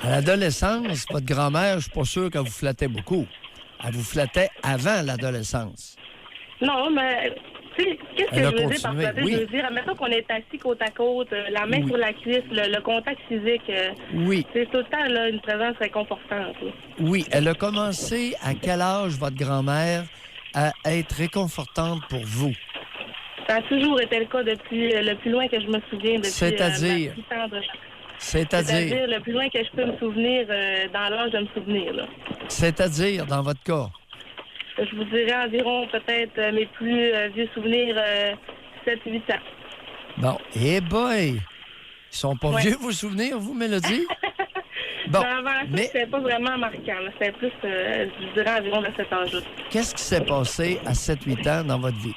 À l'adolescence, votre grand-mère, je suis pas sûr qu'elle vous flattait beaucoup. Elle vous flattait avant l'adolescence. Non, mais tu sais, qu'est-ce que je veux dire par flatter? Oui. Je veux dire, admettons qu'on est assis côte à côte, la main sur la cuisse, le contact physique. Oui. C'est tout le temps là, une présence réconfortante. Là. Oui. Elle a commencé à quel âge, votre grand-mère, à être réconfortante pour vous? Ça a toujours été le cas depuis le plus loin que je me souviens. Depuis, C'est-à-dire? C'est-à-dire le plus loin que je peux me souvenir dans l'âge de me souvenir. Là. C'est-à-dire, dans votre cas? Je vous dirais environ peut-être mes plus vieux souvenirs, 7-8 ans. Bon. Eh boy! Ils sont pas vieux, vos souvenirs, vous, Mélodie? Bon. Avant ça, c'était pas vraiment marquant. C'était plus, je dirais, environ de cet âge-là. Qu'est-ce qui s'est passé à 7-8 ans dans votre vie?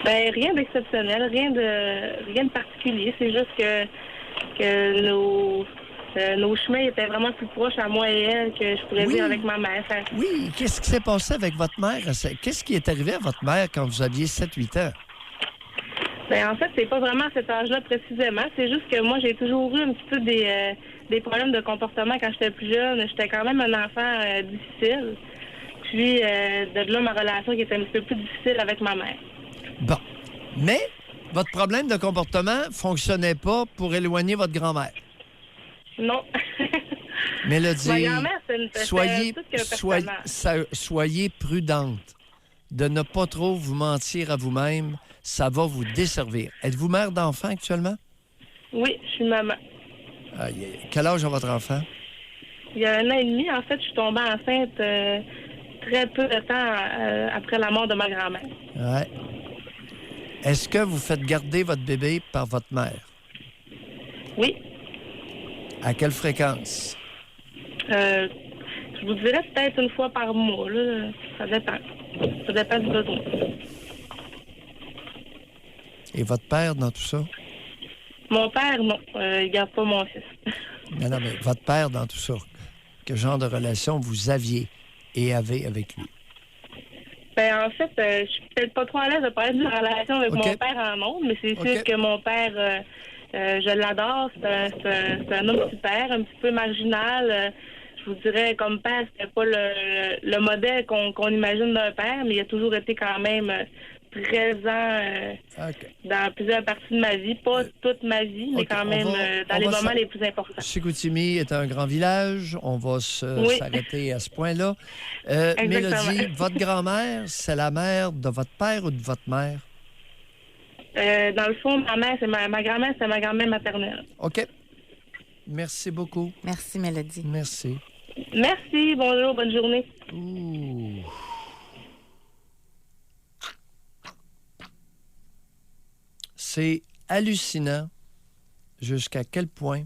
Ben rien d'exceptionnel, rien de particulier. C'est juste que nos chemins étaient vraiment plus proches à moi et elle que je pourrais dire avec ma mère. Oui, qu'est-ce qui s'est passé avec votre mère? Qu'est-ce qui est arrivé à votre mère quand vous aviez 7-8 ans? Ben en fait, c'est pas vraiment à cet âge-là précisément. C'est juste que moi, j'ai toujours eu un petit peu des problèmes de comportement quand j'étais plus jeune. J'étais quand même un enfant difficile. Puis, de là, ma relation qui était un petit peu plus difficile avec ma mère. Bon. Mais votre problème de comportement fonctionnait pas pour éloigner votre grand-mère. Non. Mélodie, ma grand-mère, soyez prudente de ne pas trop vous mentir à vous-même. Ça va vous desservir. Êtes-vous mère d'enfant actuellement? Oui, je suis maman. Quel âge a votre enfant? Il y a 1 an et demi, en fait, je suis tombée enceinte très peu de temps après la mort de ma grand-mère. Ouais. Est-ce que vous faites garder votre bébé par votre mère? Oui. À quelle fréquence? Je vous dirais peut-être une fois par mois. Là. Ça dépend. Ça dépend du besoin. Et votre père dans tout ça? Mon père, non. Il garde pas mon fils. Non, mais votre père dans tout ça, quel genre de relation vous aviez et avez avec lui? Ben, en fait, je suis peut-être pas trop à l'aise de parler de la relation avec mon père en monde, mais c'est sûr que mon père, je l'adore. C'est un homme super, un petit peu marginal. Je vous dirais, comme père, c'était pas le modèle qu'on imagine d'un père, mais il a toujours été quand même présent dans plusieurs parties de ma vie. Pas toute ma vie, mais quand même dans les moments les plus importants. Chicoutimi est un grand village. On va s'arrêter à ce point-là. Mélodie, votre grand-mère, c'est la mère de votre père ou de votre mère? Dans le fond, ma mère, c'est ma grand-mère, c'est ma grand-mère maternelle. OK. Merci beaucoup. Merci, Mélodie. Merci. Merci. Bonjour. Bonne journée. Ouh. C'est hallucinant jusqu'à quel point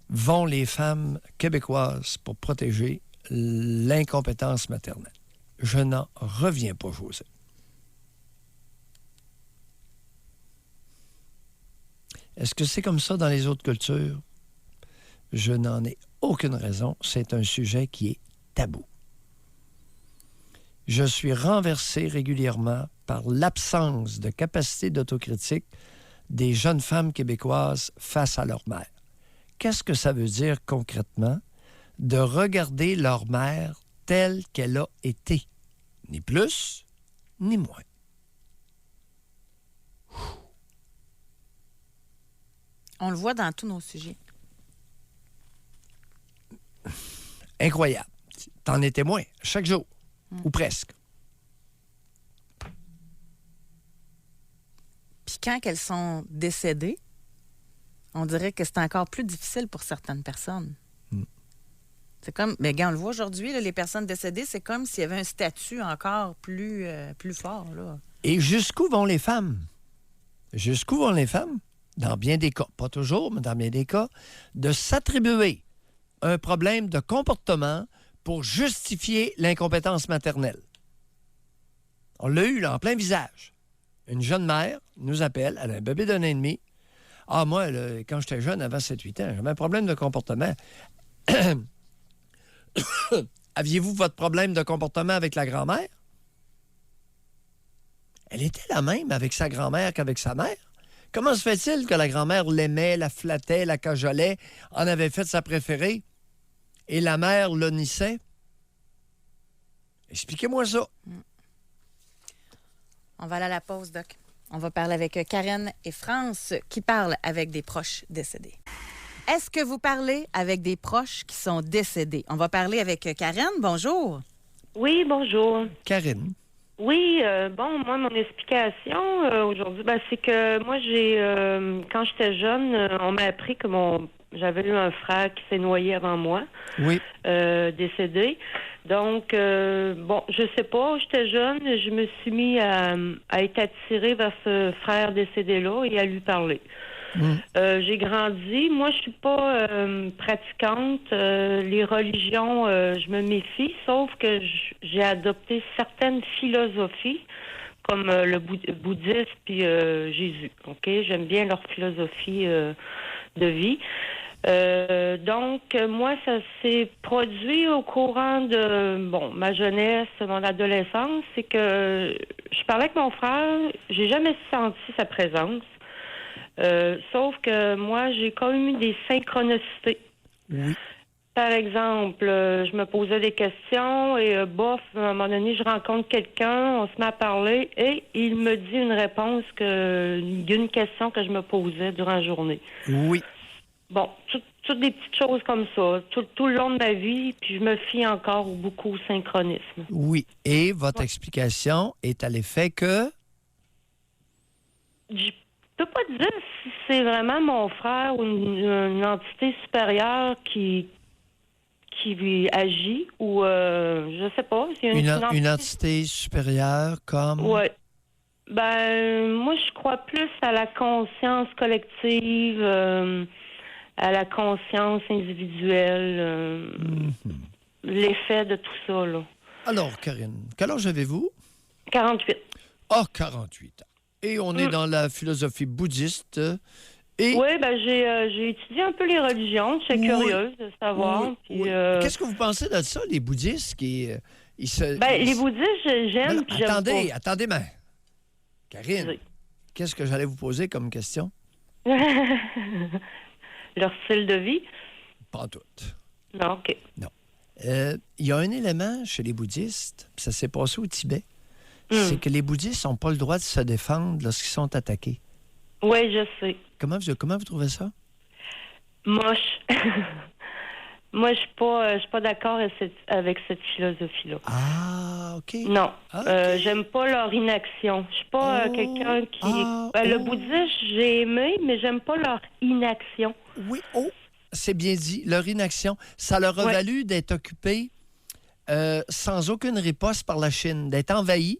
vont les femmes québécoises pour protéger l'incompétence maternelle. Je n'en reviens pas, José. Est-ce que c'est comme ça dans les autres cultures? Je n'en ai aucune raison. C'est un sujet qui est tabou. Je suis renversé régulièrement par l'absence de capacité d'autocritique des jeunes femmes québécoises face à leur mère. Qu'est-ce que ça veut dire concrètement de regarder leur mère telle qu'elle a été? Ni plus, ni moins. On le voit dans tous nos sujets. Incroyable. T'en es témoin chaque jour, ou presque. Puis quand elles sont décédées, on dirait que c'est encore plus difficile pour certaines personnes. C'est comme, mais on le voit aujourd'hui, là, les personnes décédées, c'est comme s'il y avait un statut encore plus fort. Là. Et jusqu'où vont les femmes? Jusqu'où vont les femmes? Dans bien des cas, pas toujours, mais dans bien des cas, de s'attribuer un problème de comportement pour justifier l'incompétence maternelle. On l'a eu là, en plein visage. Une jeune mère nous appelle, elle a un bébé d'un an et demi. Ah, moi, là, quand j'étais jeune, avant 7-8 ans, j'avais un problème de comportement. Aviez-vous votre problème de comportement avec la grand-mère? Elle était la même avec sa grand-mère qu'avec sa mère. Comment se fait-il que la grand-mère l'aimait, la flattait, la cajolait, en avait fait sa préférée, et la mère l'honnissait? Expliquez-moi ça. On va aller à la pause, Doc. On va parler avec Karen et France qui parlent avec des proches décédés. Est-ce que vous parlez avec des proches qui sont décédés? On va parler avec Karen. Bonjour. Oui, bonjour. Karine. Oui, moi, mon explication aujourd'hui, c'est que moi, quand j'étais jeune, on m'a appris que j'avais eu un frère qui s'est noyé avant moi. Oui. Décédé. Donc, je sais pas, j'étais jeune, je me suis mis à être attirée vers ce frère décédé-là et à lui parler. J'ai grandi. Moi, je suis pas pratiquante. Les religions, je me méfie, sauf que j'ai adopté certaines philosophies, comme le bouddhisme puis Jésus. Ok, j'aime bien leur philosophie de vie. Donc, moi, ça s'est produit au courant de ma jeunesse, mon adolescence. C'est que je parlais avec mon frère, j'ai jamais senti sa présence. Sauf que moi, j'ai quand même eu des synchronicités. Oui. Par exemple, je me posais des questions et à un moment donné, je rencontre quelqu'un, on se met à parler et il me dit une réponse d'une question que je me posais durant la journée. Oui. Bon, toutes des petites choses comme ça, tout le long de ma vie, puis je me fie encore beaucoup au synchronisme. Oui. Et votre explication est à l'effet que... Je peux pas dire si c'est vraiment mon frère ou une entité supérieure qui lui agit ou je sais pas. Une entité supérieure comme... Oui. Moi, je crois plus à la conscience collective, à la conscience individuelle, l'effet de tout ça, là. Alors, Karine, quel âge avez-vous? 48. Ah, 48 ans. Et on est dans la philosophie bouddhiste. Et... Oui, j'ai étudié un peu les religions. Je suis curieuse de savoir. Oui, Puis, oui. Qu'est-ce que vous pensez de ça, les bouddhistes qui... les bouddhistes, j'aime, puis j'aime pas. Attendez, mais... Karine, Oui. qu'est-ce que j'allais vous poser comme question? Leur style de vie? Pas tout. Non, OK. Non. Il y a un élément chez les bouddhistes, puis ça s'est passé au Tibet, c'est que les bouddhistes n'ont pas le droit de se défendre lorsqu'ils sont attaqués. Oui, je sais. Comment vous trouvez ça? Moche. Moi, je suis pas d'accord avec cette philosophie-là. Ah, OK. Non. OK. J'aime pas leur inaction. Je suis pas quelqu'un qui... Le bouddhisme, j'ai aimé, mais j'aime pas leur inaction. Oui, c'est bien dit. Leur inaction, ça leur a valu d'être occupés sans aucune riposte par la Chine, d'être envahis,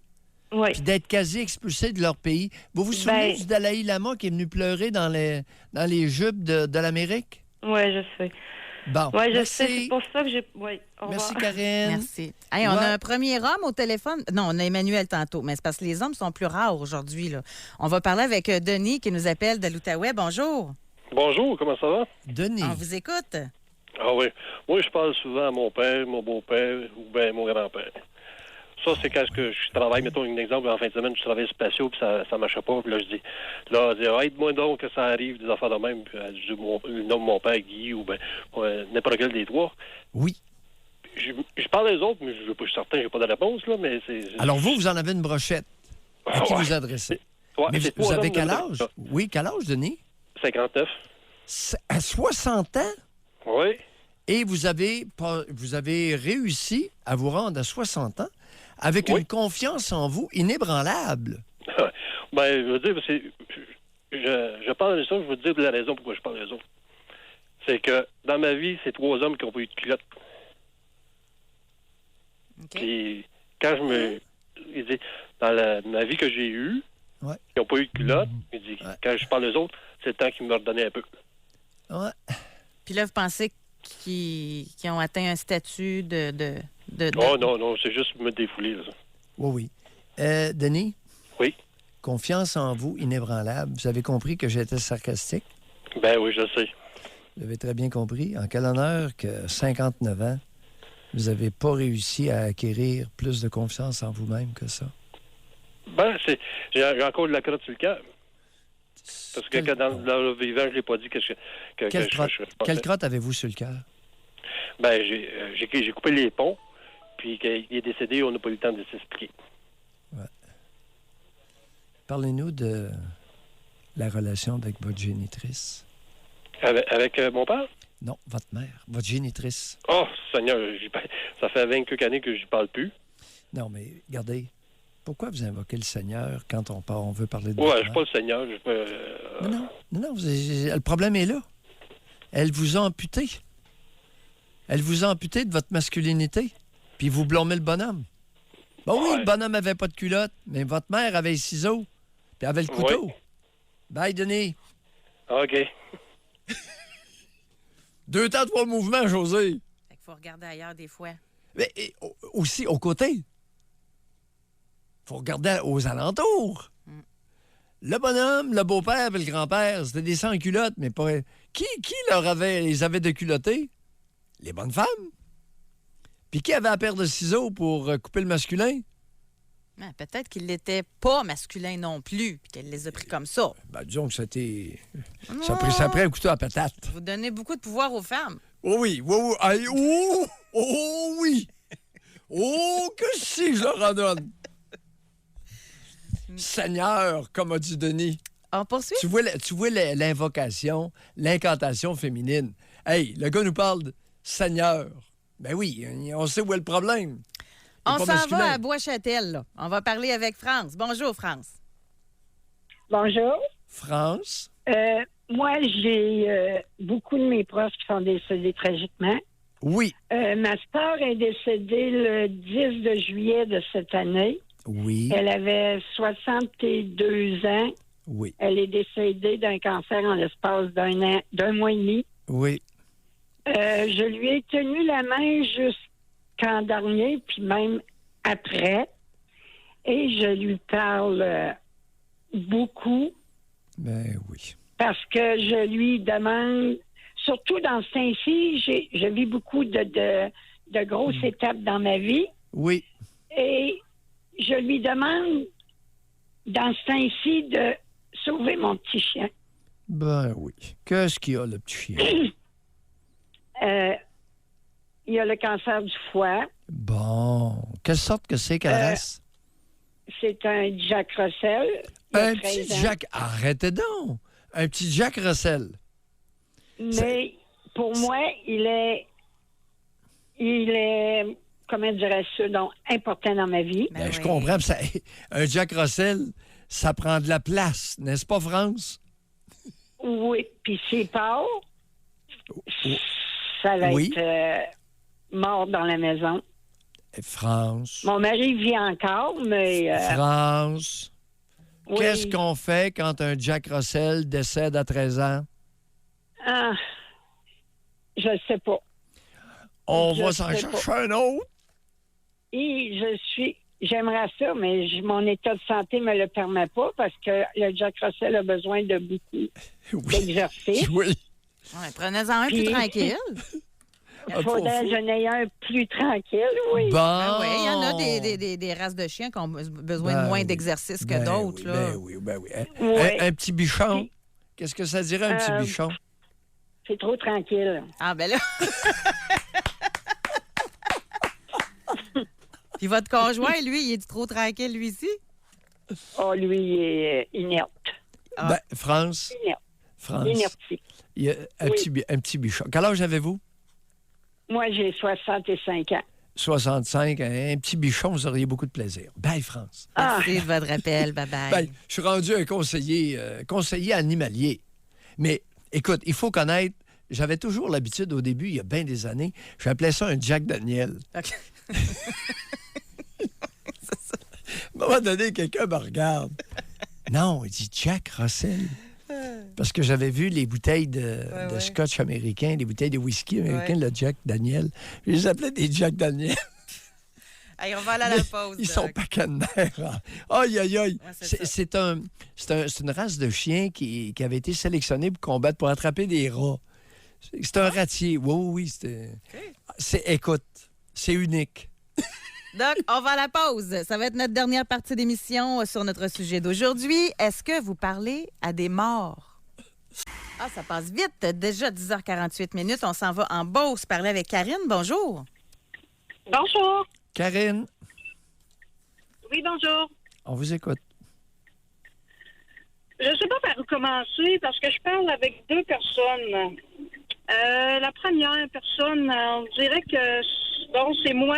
puis d'être quasi expulsés de leur pays. Vous vous souvenez du Dalai Lama qui est venu pleurer dans les jupes de l'Amérique? Oui, je sais. Bon, oui, je merci. sais. C'est pour ça que j'ai... Oui, merci, Karine. Merci. Hey, on a un premier homme au téléphone. Non, on a Emmanuel tantôt, mais c'est parce que les hommes sont plus rares aujourd'hui, là. On va parler avec Denis qui nous appelle de l'Outaouais. Bonjour. Bonjour, comment ça va? Denis. On vous écoute. Ah oui. Moi, je parle souvent à mon père, mon beau-père ou bien mon grand-père. Ça, c'est quand je travaille, mettons un exemple, en fin de semaine, je travaille spatial, puis ça ne marchait pas, puis là, je dis, aide-moi donc que ça arrive, des affaires de même, puis je nomme mon père Guy, ou bien n'importe quel des trois. Oui. Je parle des autres, mais je ne suis certain, je n'ai pas de réponse, là, mais c'est... Alors, vous en avez une brochette à qui vous adressez. Ouais, mais vous avez quel âge? Oui, quel âge, Denis? 59. À 60 ans? Oui. Et vous avez réussi à vous rendre à 60 ans avec une confiance en vous inébranlable. Je veux dire, je parle de ça, je veux dire la raison pourquoi je parle des autres. C'est que dans ma vie, c'est 3 hommes qui n'ont pas eu de culotte. Okay. Puis quand il dit, dans ma vie que j'ai eue, ils n'ont pas eu de culotte, il dit, quand je parle des autres, c'est le temps qu'ils me redonnaient un peu. Ouais. Puis là, vous pensez qu'ils ont atteint un statut de... Oh non, c'est juste me défouler, là, ça. Oui. Denis? Oui. Confiance en vous, inébranlable. Vous avez compris que j'étais sarcastique? Ben oui, je sais. Vous avez très bien compris. En quel honneur que 59 ans, vous n'avez pas réussi à acquérir plus de confiance en vous-même que ça? Ben, j'ai encore de la crotte sur le cœur. Parce que dans le vivant, je ne l'ai pas dit que Quelle crotte avez-vous sur le cœur? Ben, j'ai coupé les ponts, puis qu'il est décédé, on n'a pas eu le temps de s'expliquer. Ouais. Parlez-nous de la relation avec votre génitrice. Avec mon père? Non, votre mère, votre génitrice. Oh, Seigneur, ça fait 20 quelques années que je n'y parle plus. Non, mais regardez, pourquoi vous invoquez le Seigneur quand on veut parler de ouais, votre je ne suis pas le Seigneur. Non, le problème est là. Elle vous a amputé. Elle vous a amputé de votre masculinité, puis vous blâmez le bonhomme. Bon, oui, le bonhomme avait pas de culotte, mais votre mère avait les ciseaux, puis avait le couteau. Oui. Bye, Denis. OK. 2 temps, 3 mouvements, José. Fait qu'il faut regarder ailleurs des fois. Mais aussi, aux côtés. Il faut regarder aux alentours. Le bonhomme, le beau-père et le grand-père, c'était des sans-culottes, mais pas... Qui les avait déculottés? Les bonnes femmes. Puis qui avait la paire de ciseaux pour couper le masculin? Peut-être qu'il n'était pas masculin non plus, puis qu'elle les a pris comme ça. Ben, disons que c'était... Ça a pris un couteau à patate. Vous donnez beaucoup de pouvoir aux femmes. Oh oui. Allez, oh oui. Oh, que si je leur en donne. Seigneur, comme a dit Denis. On poursuit? Tu vois l'invocation, l'incantation féminine. Hey, le gars nous parle de Seigneur. Ben oui, on sait où est le problème. On s'en va à Bois-Châtel, là. On va parler avec France. Bonjour, France. Bonjour. France. Moi, j'ai beaucoup de mes proches qui sont décédés tragiquement. Oui. Ma sœur est décédée le 10 de juillet de cette année. Oui. Elle avait 62 ans. Oui. Elle est décédée d'un cancer en l'espace d'un mois et demi. Oui. Je lui ai tenu la main jusqu'en dernier, puis même après. Et je lui parle beaucoup. Ben oui. Parce que je lui demande, surtout dans ce temps-ci, je vis beaucoup de grosses étapes dans ma vie. Oui. Et je lui demande, dans ce temps-ci, de sauver mon petit chien. Ben oui. Qu'est-ce qu'il y a, le petit chien? Il a le cancer du foie. Bon. Quelle sorte que c'est, quelle race? C'est un Jack Russell. Un petit Jack... Arrêtez donc! Un petit Jack Russell. Mais pour moi, il est, comment dirais-je ça, donc important dans ma vie. Ben, je comprends. Un Jack Russell, ça prend de la place, n'est-ce pas, France? Oui, puis s'il part, ça va être mort dans la maison. France. Mon mari vit encore, mais... France. Oui. Qu'est-ce qu'on fait quand un Jack Russell décède à 13 ans? Ah, je ne sais pas. On va s'en chercher un autre? Et j'aimerais ça, mais mon état de santé ne me le permet pas parce que le Jack Russell a besoin de beaucoup d'exercice. Oui. Ouais, prenez-en un plus tranquille. Il faudrait que j'en ai un plus tranquille, oui. Bon. Ben oui, il y en a des races de chiens qui ont besoin de moins d'exercice que d'autres. Oui, ben oui. Un petit bichon. Qu'est-ce que ça dirait, un petit bichon? C'est trop tranquille. Ah, ben là. Puis votre conjoint, lui, il est trop tranquille, lui aussi? Oh, lui, il est inerte. Ah. Ben, France. Inerte. France. Inertie. Il y a un petit bichon. Quel âge avez-vous? Moi, j'ai 65 ans. 65, un petit bichon, vous auriez beaucoup de plaisir. Bye, France. Merci de votre rappel. Bye-bye. Ben, je suis rendu un conseiller animalier. Mais, écoute, il faut connaître... J'avais toujours l'habitude, au début, il y a bien des années, j'appelais ça un Jack Daniel. OK. À un moment donné, quelqu'un me regarde. Non, il dit Jack Russell. Parce que j'avais vu les bouteilles de scotch américain, les bouteilles de whisky américain, le Jack Daniel. Je les appelais des Jack Daniel. Allez, on va aller à la pause. Ils sont pas cannaires. Aïe, aïe, aïe. Ouais, c'est une race de chien qui avait été sélectionnée pour combattre, pour attraper des rats. C'est un ratier. Oui. Écoute, c'est unique. Donc, on va à la pause. Ça va être notre dernière partie d'émission sur notre sujet d'aujourd'hui. Est-ce que vous parlez à des morts? Ah, ça passe vite. Déjà 10h48 minutes. On s'en va en Beauce parler avec Karine. Bonjour. Bonjour. Karine. Oui, bonjour. On vous écoute. Je ne sais pas par où commencer parce que je parle avec deux personnes. La première personne, on dirait que, bon, c'est moi.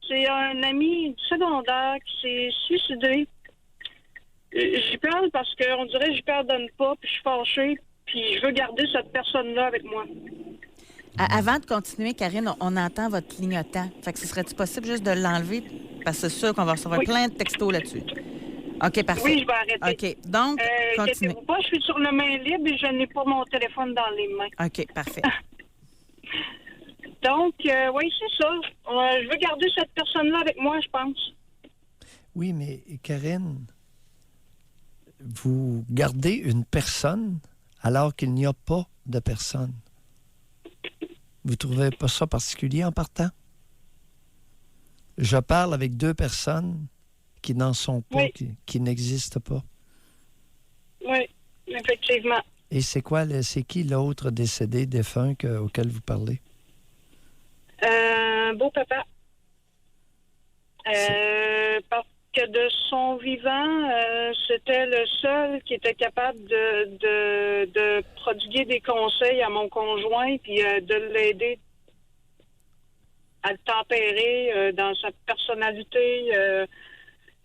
C'est un ami du secondaire qui s'est suicidé. J'y parle parce qu'on dirait que je ne pardonne pas, puis je suis fâchée, puis je veux garder cette personne-là avec moi. Avant de continuer, Karine, on entend votre clignotant. Fait que ce serait-tu possible juste de l'enlever? Parce que c'est sûr qu'on va recevoir plein de textos là-dessus. OK, parfait. Oui, je vais arrêter. OK, donc, continuez. Inquiétez-vous pas, je suis sur la main libre et je n'ai pas mon téléphone dans les mains. OK, parfait. Donc, oui, c'est ça. Je veux garder cette personne-là avec moi, je pense. Oui, mais Karine, vous gardez une personne alors qu'il n'y a pas de personne. Vous ne trouvez pas ça particulier en partant? Je parle avec deux personnes qui n'en sont pas, oui. qui n'existent pas. Oui, effectivement. Et c'est qui l'autre décédé, défunt auquel vous parlez? Beau papa. Parce que de son vivant, c'était le seul qui était capable de prodiguer des conseils à mon conjoint puis de l'aider à le tempérer dans sa personnalité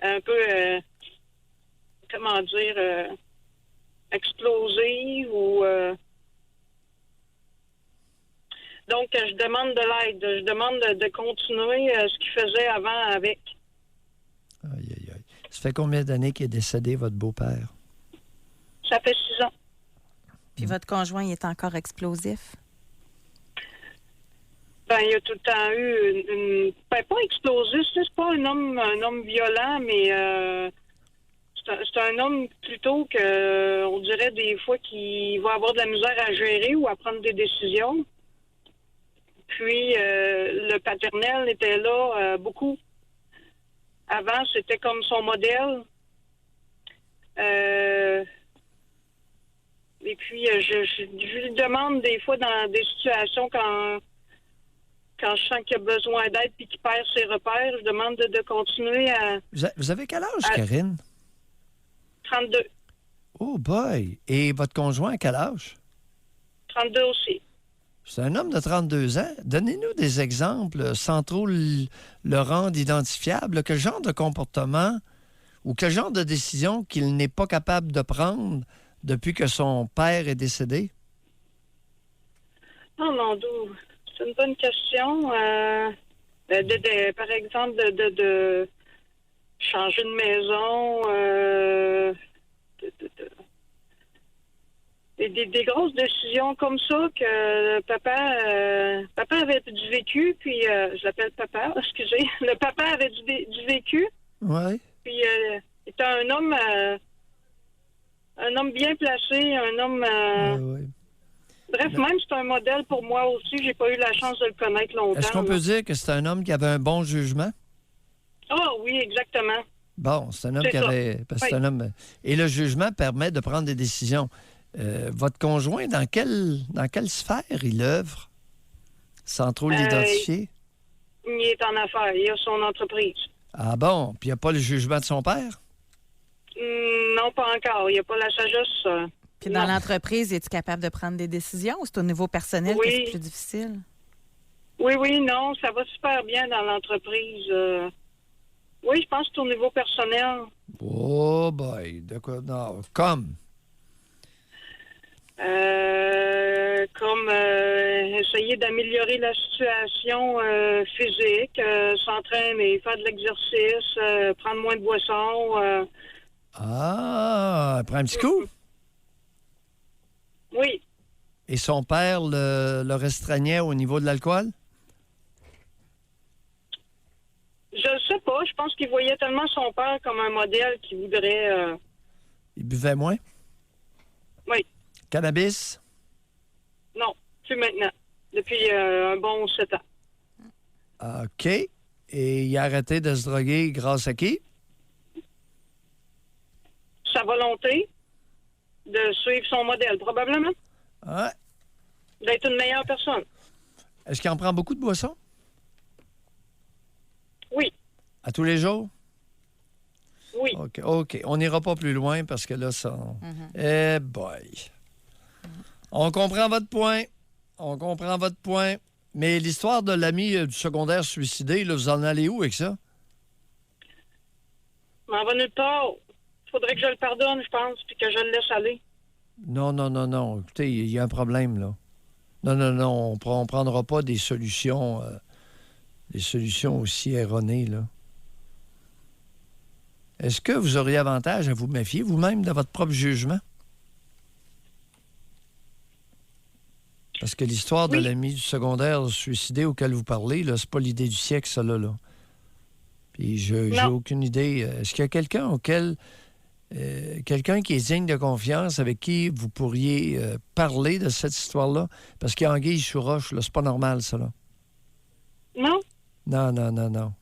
un peu, comment dire, explosive ou... Donc, je demande de l'aide. Je demande de continuer ce qu'il faisait avant avec. Aïe, aïe, Ça fait combien d'années qu'il est décédé, votre beau-père? Ça fait 6 ans. Puis votre conjoint, il est encore explosif? Ben, il a tout le temps eu ben, pas explosif, c'est pas un homme violent, mais c'est un homme plutôt que, on dirait des fois qu'il va avoir de la misère à gérer ou à prendre des décisions. Puis le paternel était là beaucoup. Avant, c'était comme son modèle. Et puis, je lui demande des fois dans des situations quand je sens qu'il a besoin d'aide et qu'il perd ses repères, je demande de continuer à... Vous avez quel âge, Karine? 32. Oh boy! Et votre conjoint, à quel âge? 32 aussi. C'est un homme de 32 ans. Donnez-nous des exemples sans trop le rendre identifiable. Quel genre de comportement ou quel genre de décision qu'il n'est pas capable de prendre depuis que son père est décédé? Oh mon Dieu, c'est une bonne question. Par exemple, de changer de maison, des grosses décisions comme ça que papa avait du vécu, puis je l'appelle papa, excusez. Le papa avait du vécu. Oui. Puis il était un homme bien placé, un homme... oui. Bref, même c'est un modèle pour moi aussi. J'ai pas eu la chance de le connaître longtemps. Est-ce qu'on peut dire que c'est un homme qui avait un bon jugement? Ah oui, exactement. Bon, c'est un homme qui ça. avait... Parce que c'est Oui. un homme... Et le jugement permet de prendre des décisions. Votre conjoint, dans quelle sphère il œuvre? Sans trop l'identifier? Il est en affaires. Il a son entreprise. Ah bon? Puis il n'y a pas le jugement de son père? Non, pas encore. Il n'y a pas la sagesse. Puis dans l'entreprise, es-tu capable de prendre des décisions ou c'est au niveau personnel que c'est plus difficile? Oui, non, ça va super bien dans l'entreprise. Oui, je pense que c'est au niveau personnel. Oh boy, de quoi? Non, comme Essayer d'améliorer la situation physique, s'entraîner, faire de l'exercice, prendre moins de boissons. prend un petit coup? Oui. Et son père le restreignait au niveau de l'alcool? Je ne sais pas. Je pense qu'il voyait tellement son père comme un modèle qu'il voudrait... Il buvait moins? Oui. Cannabis? Non, plus maintenant. Depuis un bon 7 ans. OK. Et il a arrêté de se droguer grâce à qui? Sa volonté de suivre son modèle, probablement. Ouais. D'être une meilleure personne. Est-ce qu'il en prend beaucoup de boissons? Oui. À tous les jours? Oui. OK. On n'ira pas plus loin parce que là, ça... Eh boy. On comprend votre point. Mais l'histoire de l'ami du secondaire suicidé, là, vous en allez où avec ça? M'en va nulle part. Il faudrait que je le pardonne, je pense, puis que je le laisse aller. Non. Écoutez, il y a un problème, là. Non. On ne prendra pas des solutions aussi erronées, là. Est-ce que vous auriez avantage à vous méfier vous-même de votre propre jugement? Parce que l'histoire de l'ami du secondaire suicidé auquel vous parlez, là, c'est pas l'idée du siècle, ça, là. Puis j'ai aucune idée. Est-ce qu'il y a quelqu'un auquel... quelqu'un qui est digne de confiance, avec qui vous pourriez parler de cette histoire-là? Parce qu'il y a anguille sous roche, là. C'est pas normal, ça, là. Non? Non.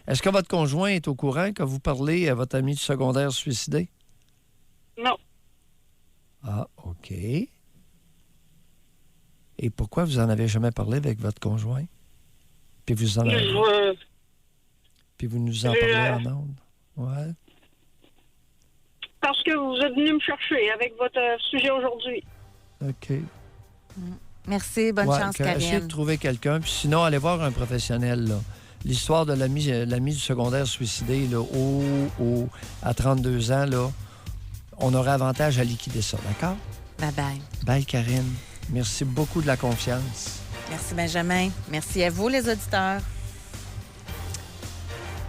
Est-ce que votre conjoint est au courant que vous parlez à votre ami du secondaire suicidé? Non. Ah, OK. Et pourquoi vous en avez jamais parlé avec votre conjoint? Puis vous en avez... Puis vous nous en parlez en ondes? Ouais. Parce que vous êtes venu me chercher avec votre sujet aujourd'hui. OK. Merci, bonne chance, Karine. Essayez de trouver quelqu'un, puis sinon, allez voir un professionnel, là. L'histoire de l'ami du secondaire suicidé, là, à 32 ans, là, on aurait avantage à liquider ça, d'accord? Bye-bye. Bye, Karine. Merci beaucoup de la confiance. Merci, Benjamin. Merci à vous, les auditeurs.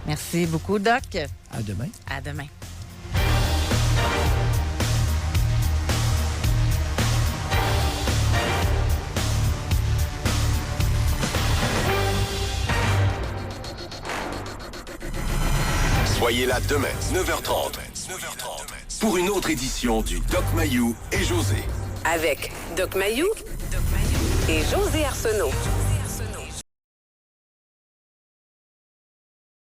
Merci beaucoup, Doc. À demain. À demain. Soyez là demain, 9h30. Pour une autre édition du Doc Mayou et José. Avec Doc Mayou et José Arsenault.